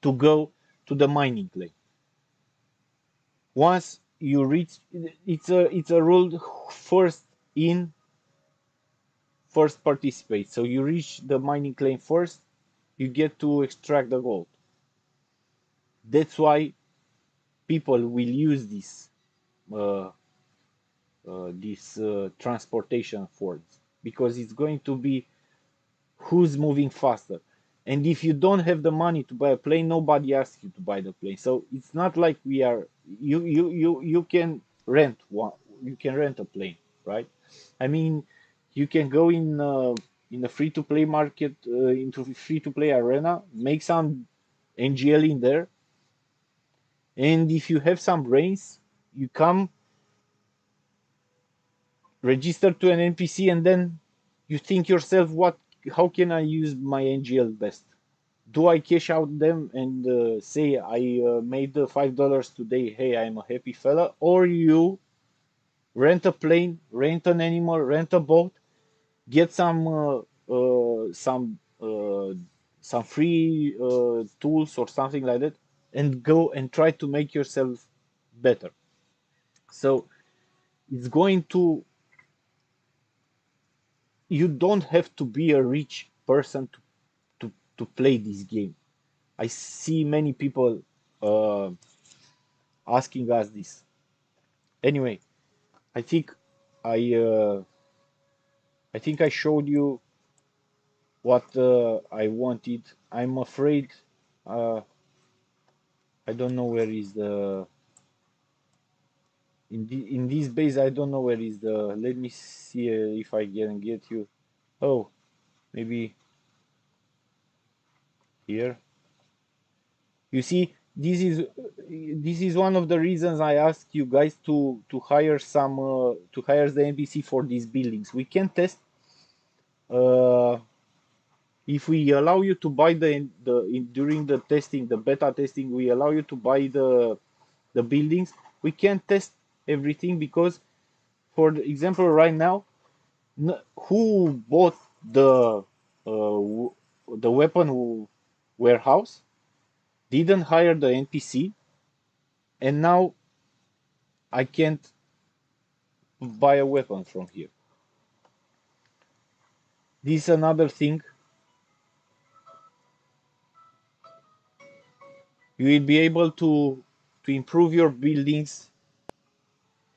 to go to the mining claim. Once you reach, it's a rule: first in, first participate. So you reach the mining claim first, you get to extract the gold. That's why people will use uh, this transportation force, because it's going to be who's moving faster. And if you don't have the money to buy a plane, nobody asks you to buy the plane. So it's not like we are you can rent one, you can rent a plane, right? I mean, you can go in a free to play market, into free to play arena, make some NGL in there, and if you have some brains, you come register to an NPC, and then you think yourself, what? How can I use my NGL best? Do I cash out them and say I made the $5 today? Hey, I'm a happy fella. Or you rent a plane, rent an animal, rent a boat, get some free tools or something like that, and go and try to make yourself better. So it's going to you don't have to be a rich person to play this game. I see many people uh, asking us this. Anyway, I think I uh, I think I showed you what I wanted. I'm afraid uh, I don't know where is the in this base. I don't know where is the. Let me see if I can get you. Oh, maybe here. You see, this is one of the reasons I asked you guys to hire to hire the NPC for these buildings. We can test uh, if we allow you to buy during the testing, the beta testing, we allow you to buy the buildings. We can test everything because, for example, right now, who bought the weapon warehouse didn't hire the NPC, and now I can't buy a weapon from here. This is another thing. You will be able to improve your buildings,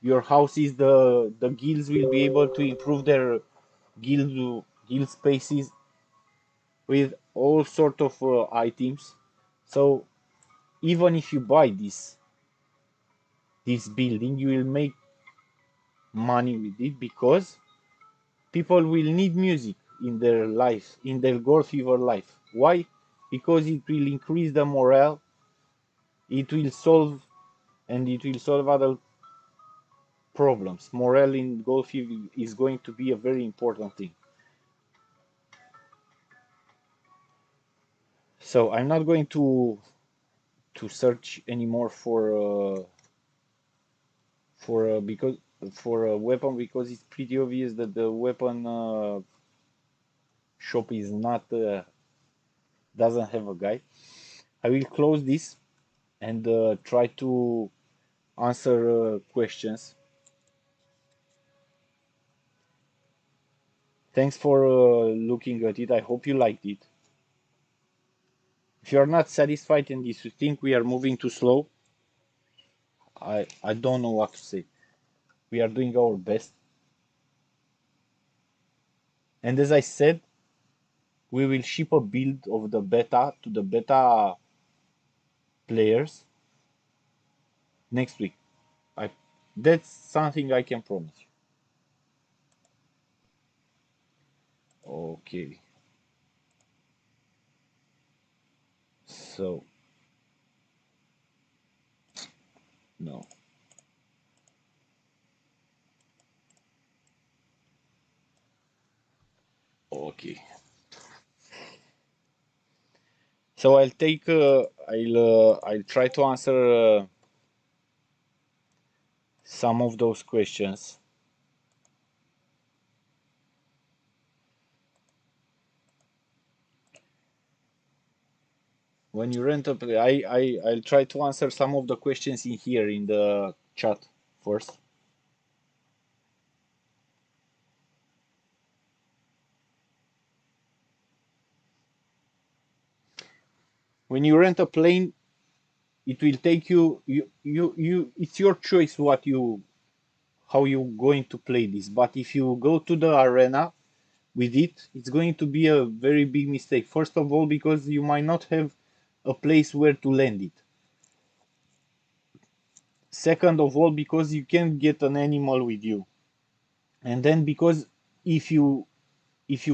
your houses. The guilds will be able to improve their guild spaces with all sort of items. So even if you buy this building, you will make money with it because people will need music in their life, in their Gold Fever life. Why? Because it will increase the morale, it will solve it will solve other problems. Morale in Gold Fever is going to be a very important thing. So I'm not going to search anymore because for a weapon, because it's pretty obvious that the weapon shop is not doesn't have a guide. I will close this and try to answer questions. Thanks for looking at it. I hope you liked it. If you are not satisfied and if you think we are moving too slow, I don't know what to say. We are doing our best. And as I said, we will ship a build of the beta to the beta players next week. I That's something I can promise you. Okay. So no. Okay. So I'll try to answer some of those questions. When you rent a play, I'll try to answer some of the questions in here in the chat first. When you rent a plane, it will take you it's your choice what you how you going to play this. But if you go to the arena with it, it's going to be a very big mistake. First of all, because you might not have a place where to land it. Second of all, because you can't get an animal with you. And then because if you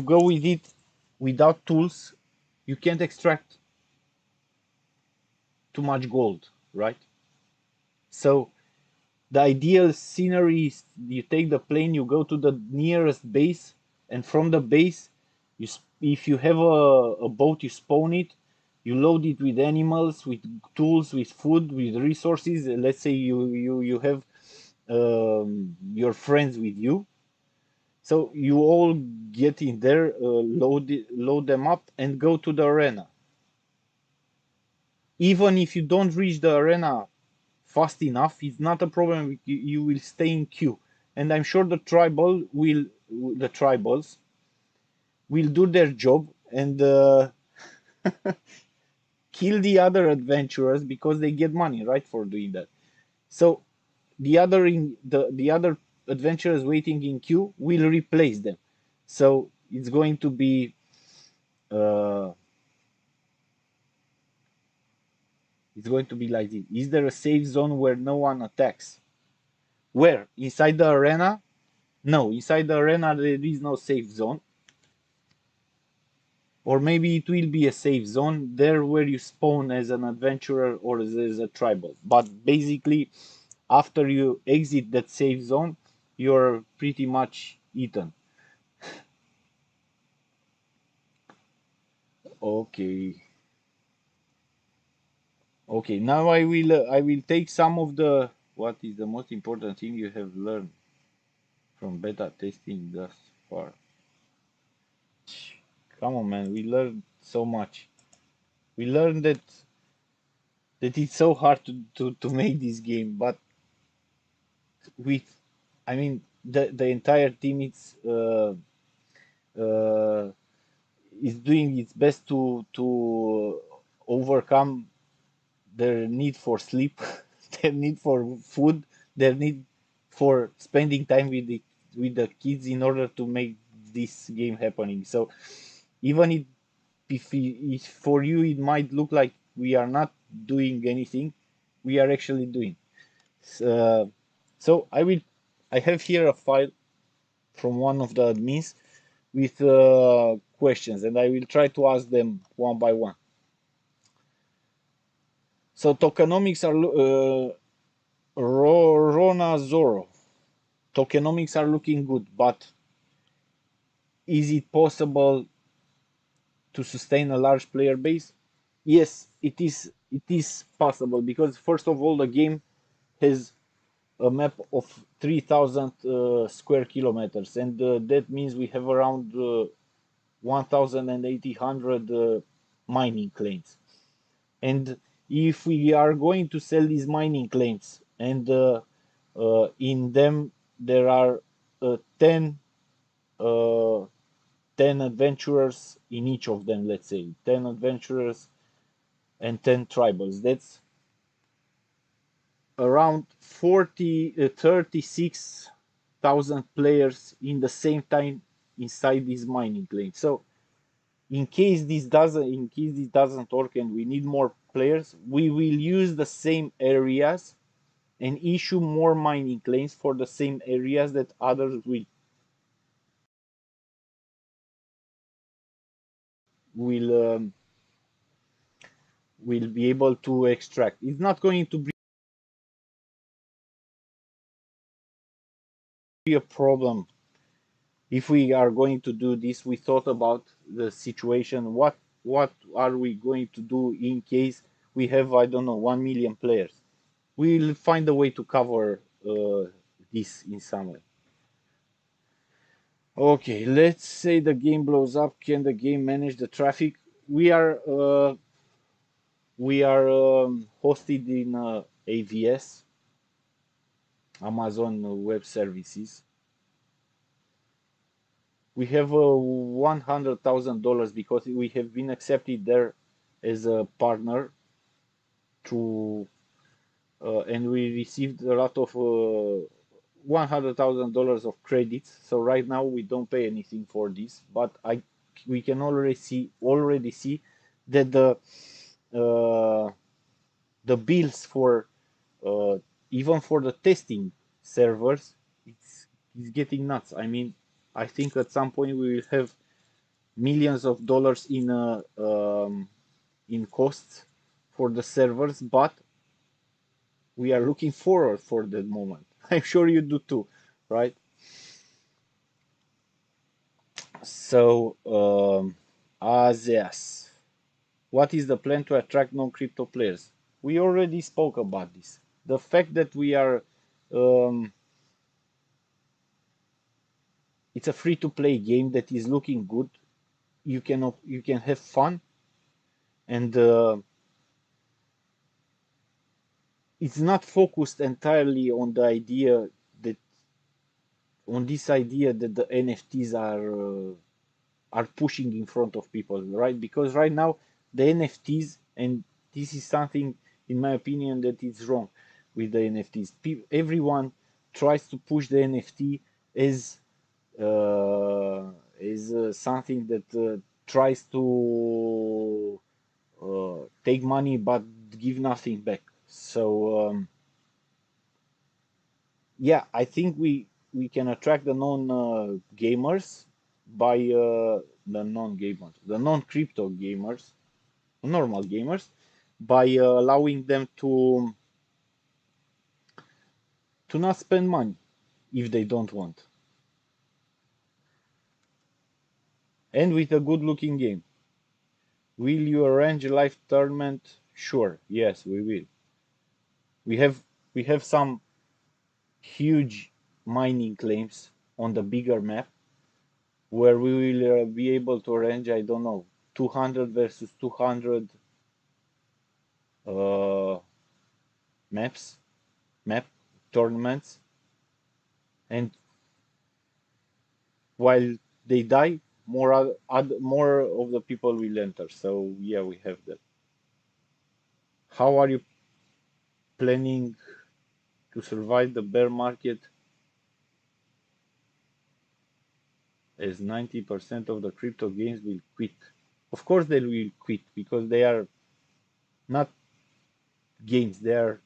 go with it without tools, you can't extract too much gold, right? So the ideal scenery is you take the plane, you go to the nearest base, and from the base, if you have a boat, you spawn it, you load it with animals, with tools, with food, with resources. Let's say you have your friends with you, so you all get in there, load them up, and go to the arena. Even if you don't reach the arena fast enough, it's not a problem. You will stay in queue, and I'm sure the tribals will do their job and kill the other adventurers because they get money, right, for doing that. So the other adventurers waiting in queue will replace them. So it's going to be uh, like this. Is there a safe zone where no one attacks? Where? Inside the arena? No, inside the arena there is no safe zone. Or maybe it will be a safe zone there where you spawn as an adventurer or as a tribal. But basically, after you exit that safe zone, you're pretty much eaten. Okay. Okay, now I will take some of the what is the most important thing you have learned from beta testing thus far. Come on, man, we learned so much. We learned that it's so hard to make this game, but with I mean the entire team uh, is doing its best to overcome their need for sleep, their need for food, their need for spending time with the kids in order to make this game happening. So even if for you it might look like we are not doing anything. We are actually doing. Uh, so I have here a file from one of the admins with questions, and I will try to ask them one by one. So tokenomics are Rona Zoro. Tokenomics are looking good, but is it possible to sustain a large player base? Yes, it is. It is possible because first of all, the game has a map of 3,000 square kilometers, and that means we have around 1,800 mining claims. And if we are going to sell these mining claims, and in them there are 10 uh, 10 adventurers in each of them, let's say 10 adventurers and 10 tribals, that's around 36,000 players in the same time inside this mining claim. So in case this doesn't work and we need more players, we will use the same areas and issue more mining claims for the same areas that others will will be able to extract. It's not going to be a problem if we are going to do this. We thought about the situation. What are we going to do in case we have, I don't know, 1 million players? We'll find a way to cover this in some way. Okay, let's say the game blows up. Can the game manage the traffic? We are hosted in AVS, Amazon Web Services. We have $100,000 because we have been accepted there as a partner to, and we received a lot of $100,000 of credits. So right now we don't pay anything for this, but we can already see that uh, the bills for uh, even for the testing servers, it's getting nuts. I mean, I think at some point we will have millions of dollars in costs for the servers, but we are looking forward for that moment. I'm sure you do too, right? So, yes, what is the plan to attract non-crypto players? We already spoke about this. The fact that we are, um, it's a free-to-play game that is looking good. You can have fun, and it's not focused entirely on the idea that on this idea that the NFTs are pushing in front of people, right? Because right now the NFTs, and this is something, in my opinion, that is wrong with the NFTs. Everyone tries to push the NFT as something that tries to take money but give nothing back. So yeah, I think we can attract the non gamers by the non crypto gamers, normal gamers, by allowing them to not spend money if they don't want, and with a good looking game. Will you arrange a live tournament? Sure, yes, we will. We have we have some huge mining claims on the bigger map where we will be able to arrange, I don't know, 200 versus 200 uh, maps, map tournaments, and while they die, more of the people will enter. So yeah, we have that. How are you planning to survive the bear market as 90% of the crypto games will quit? Of course they will quit because they are not. games. They are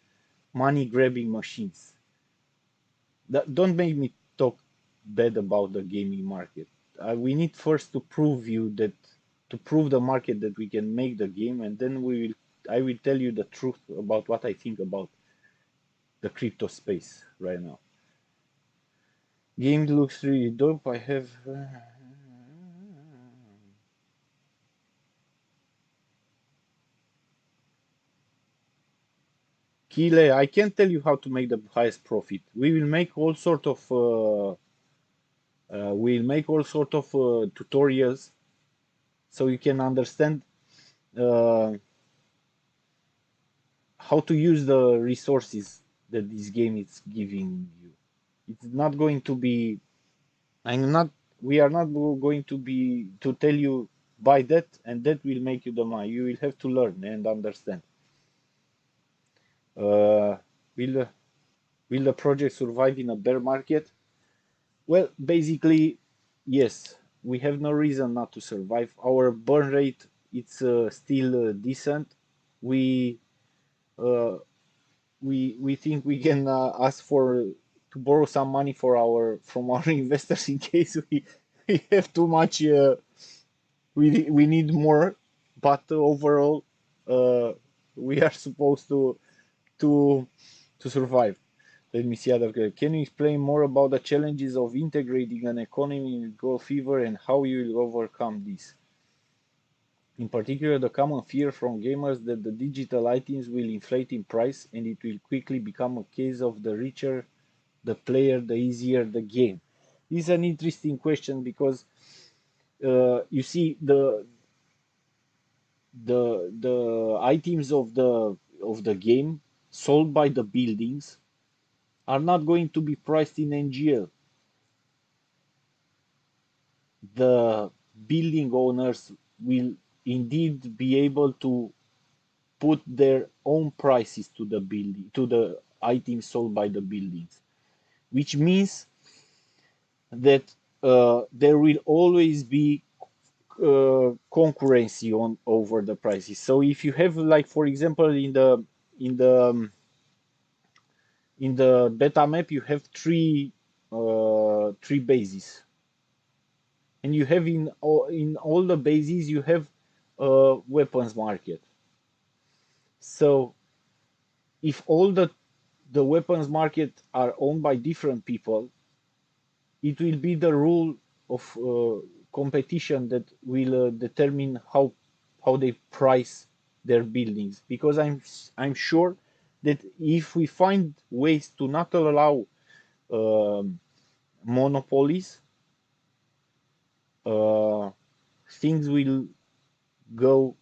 money grabbing machines. Don't make me talk bad about the gaming market. We need first to prove you that to prove the market that we can make the game, and then we will. I will tell you the truth about what I think about the crypto space right now. Game looks really dope. I have. Kile, I can't tell you how to make the highest profit. We will make all sort of tutorials so you can understand uh, how to use the resources that this game is giving you. It's not going to be. I'm not. We are not going to be to tell you buy that and that will make you the money. You will have to learn and understand. Uh, will will the project survive in a bear market? Well, basically, yes. We have no reason not to survive. Our burn rate it's still decent. We uh, we think we can ask for to borrow some money for our from our investors in case we have too much. We need more, but overall, uh, we are supposed to to survive. Let me see other. Can you explain more about the challenges of integrating an economy with gold fever and how you will overcome this? In particular, the common fear from gamers that the digital items will inflate in price and it will quickly become a case of the richer the player, the easier the game. This is an interesting question because you see the items of the game sold by the buildings are not going to be priced in NGL. The building owners will indeed be able to put their own prices to the building to the items sold by the buildings, which means that there will always be concurrency on over the prices. So if you have like for example in the um, in the beta map you have three bases, and you have in all the bases you have a weapons market. So if all the weapons market are owned by different people, it will be the rule of competition that will determine how they price their buildings. Because I'm sure that if we find ways to not allow um monopolies, uh, things will go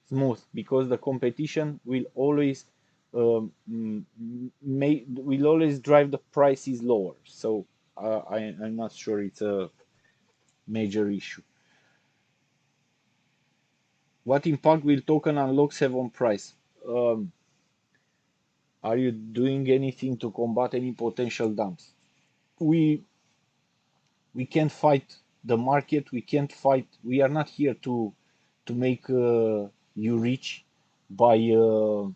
smooth because the competition will always will always drive the prices lower. So I'm not sure it's a major issue. What impact will token unlocks have on price? Um, are you doing anything to combat any potential dumps? We we can't fight the market. We can't fight. We are not here to make you rich by mm,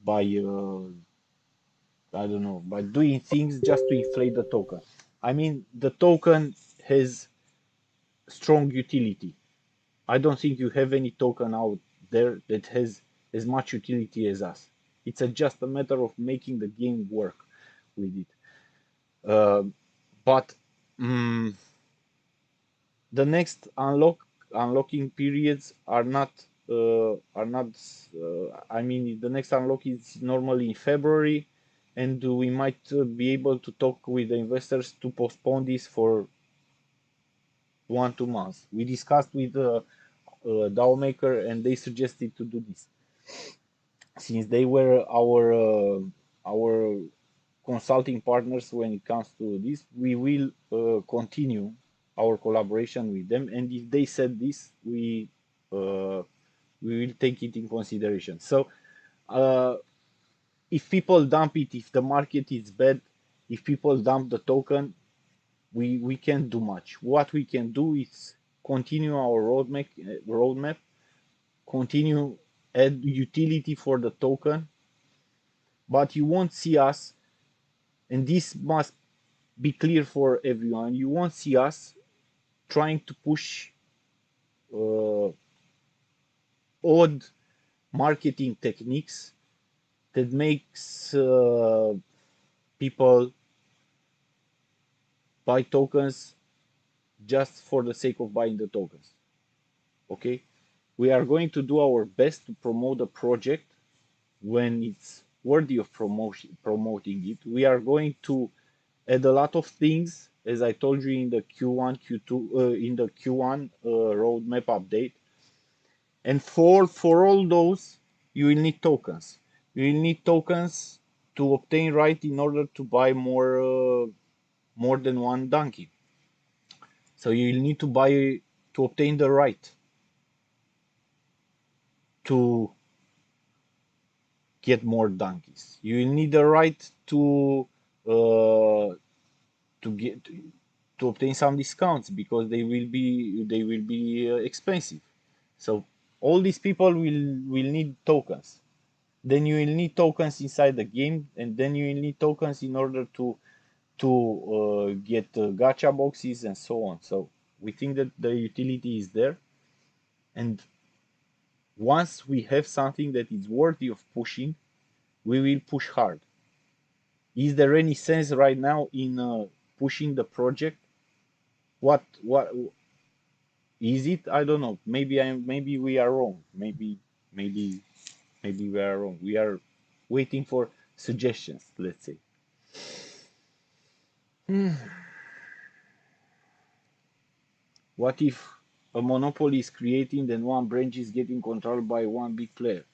by I don't know by doing things just to inflate the token. I mean, the token has strong utility. I don't think you have any token out there that has as much utility as us. It's just a matter of making the game work with it. Uh, but mm, the next unlocking periods are not. I mean, the next unlock is normally in February, and we might be able to talk with the investors to postpone this for 1 2 months. We discussed with DAO maker, and they suggested to do this since they were our consulting partners when it comes to this. We will continue our collaboration with them, and if they said this, uh, we will take it in consideration. So uh, if people dump it, if the market is bad, if people dump the token, we can't do much. What we can do is continue our roadmap, continue add utility for the token, but you won't see us, and this must be clear for everyone. You won't see us trying to push uh, odd marketing techniques that makes people buy tokens just for the sake of buying the tokens. Okay, we are going to do our best to promote the project when it's worthy of promoting it. We are going to add a lot of things, as I told you in the Q1, Q2, in the Q1 roadmap update. And for all those, you will need tokens. You will need tokens to obtain right in order to buy more than one donkey. So you will need to buy to obtain the right to get more donkeys. You will need the right uh, to get to obtain some discounts because they will be expensive. So all these people will need tokens. Then you will need tokens inside the game, and then you will need tokens in order to get gacha boxes and so on. So we think that the utility is there, and once we have something that is worthy of pushing, we will push hard. Is there any sense right now in pushing the project? What is it? I don't know. Maybe we are wrong. Maybe maybe we are wrong. We are waiting for suggestions, let's say. What if a monopoly is creating and one branch is getting controlled by one big player?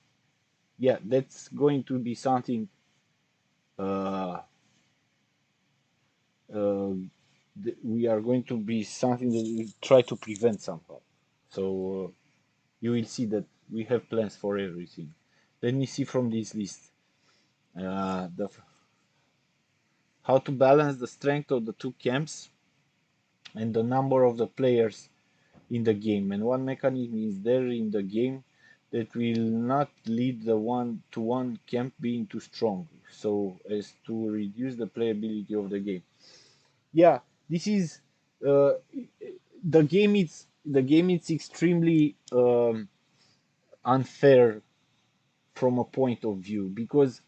Yeah, that's going to be something uh, uh, we are going to be something that we try to prevent somehow. So you will see that we have plans for everything. Let me see from this list how to balance the strength of the two camps and the number of the players in the game. And one mechanism is there in the game that will not lead the one camp being too strong, so as to reduce the playability of the game. Yeah, this is uh, the game. It's extremely unfair from a point of view because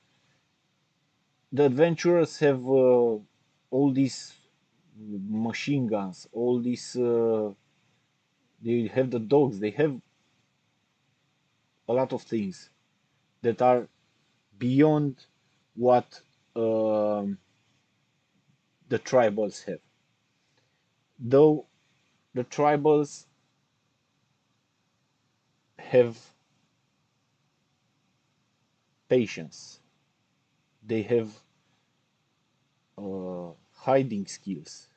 the adventurers have all these machine guns, all these they have the dogs, they have a lot of things that are beyond what um, the tribals have. Though the tribals have patience, they have hiding skills,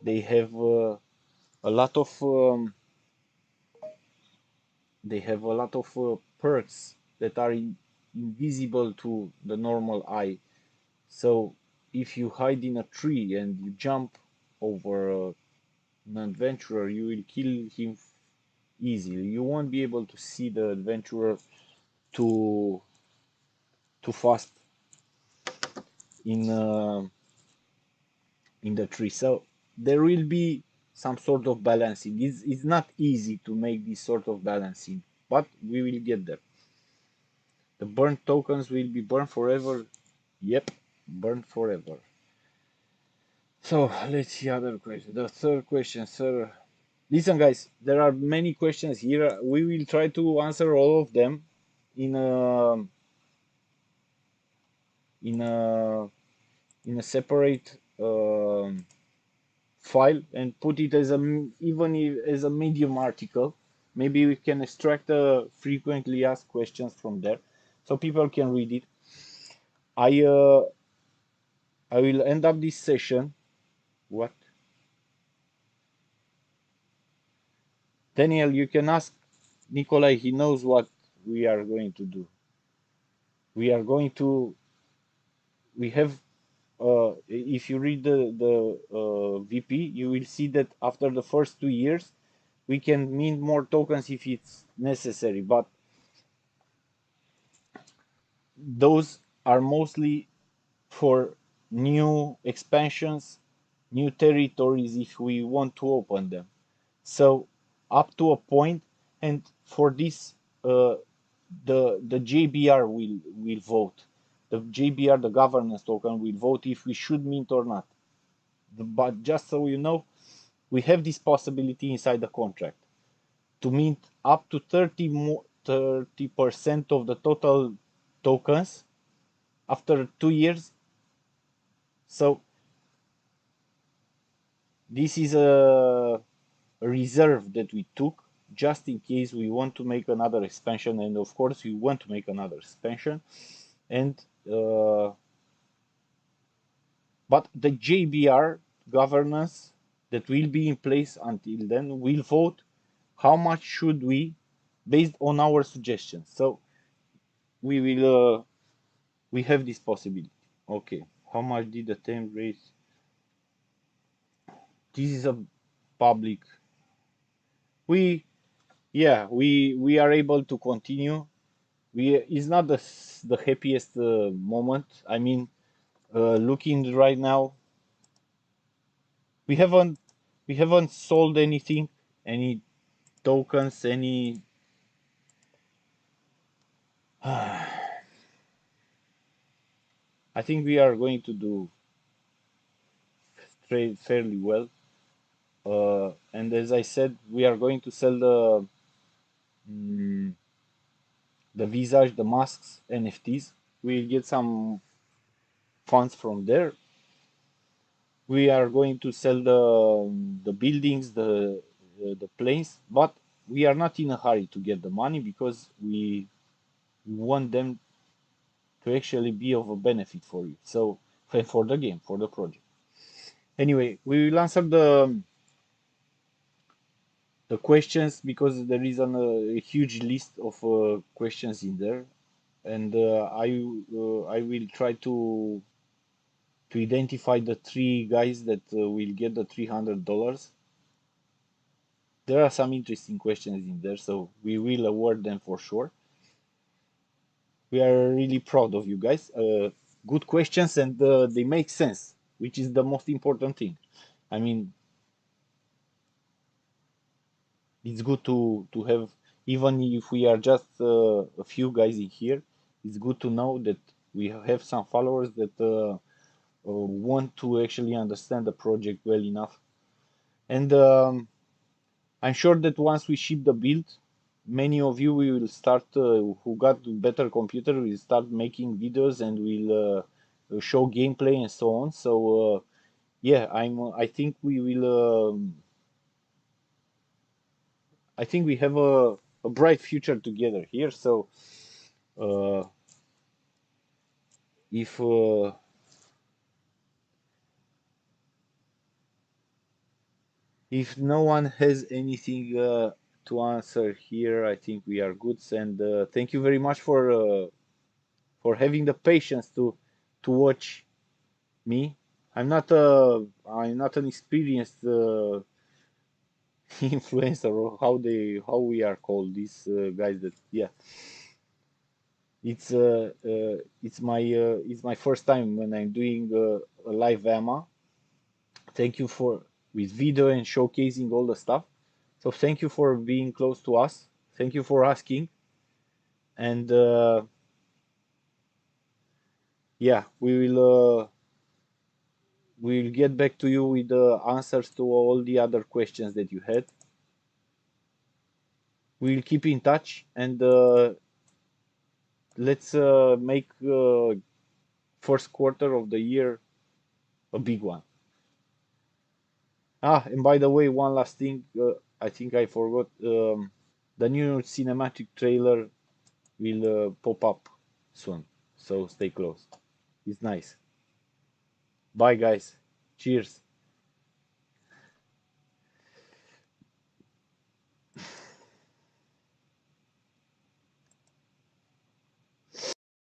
they have a lot of perks that are invisible to the normal eye. So if you hide in a tree and you jump over an adventurer, you will kill him easily. You won't be able to see the adventurer too too fast in in the tree. So there will be some sort of balancing. It's not easy to make this sort of balancing, but we will get there. The burnt tokens will be burned forever. Yep, burned forever. So let's see other question. The third question, sir. Listen, guys, there are many questions here. We will try to answer all of them in a in a in a separate file and put it as as a medium article. Maybe we can extract the frequently asked questions from there, so people can read it. I uh, I will end up this session. What? Daniel, you can ask Nikolai. He knows what we are going to do. We are going to. We have. If you read the VP, you will see that after the first 2 years, we can mint more tokens if it's necessary. But those are mostly for new expansions, new territories if we want to open them. So up to a point, and for this, the JBR will vote. The JBR, the governance token, will vote if we should mint or not. But just so you know, we have this possibility inside the contract to mint up to 30% of the total tokens after 2 years. So this is a reserve that we took just in case we want to make another expansion, and of course we want to make another expansion. And but the JBR governance that will be in place until then will vote how much should we, based on our suggestions. So we will we have this possibility. Okay, how much did the temp raise? This is a public. We Yeah, we are able to continue. We It's not the happiest moment. I mean, looking right now, we haven't we haven't sold anything, any tokens, any. I think we are going to do trade fairly well. And as I said, we are going to sell mm, the visage, the masks, NFTs. We'll get some funds from there. We are going to sell the buildings, the planes, but we are not in a hurry to get the money because we want them to actually be of a benefit for you. So for the game, for the project. Anyway, we will answer the questions because there is a huge list of questions in there, and I will try to identify the three guys that will get the $300. There are some interesting questions in there, so we will award them for sure. We are really proud of you guys. Good questions, and they make sense, which is the most important thing. I mean, it's good to have, even if we are just a few guys in here, it's good to know that we have some followers that want to actually understand the project well enough. And I'm sure that once we ship the build, many of you will start who got better computer will start making videos and will show gameplay and so on. So yeah, I think we will. I think we have a bright future together here. So uh, if if no one has anything to answer here, I think we are good. And thank you very much for having the patience to watch me. I'm not an experienced influencer, or how we are called, these guys that, yeah. It's my first time when I'm doing a live AMA. Thank you for with video and showcasing all the stuff. So thank you for being close to us. Thank you for asking, and yeah, we'll get back to you with the answers to all the other questions that you had. We'll keep in touch, and let's make first quarter of the year a big one. And by the way, one last thing, I think I forgot. The new cinematic trailer will pop up soon, so stay close. It's nice. Bye, guys. Cheers.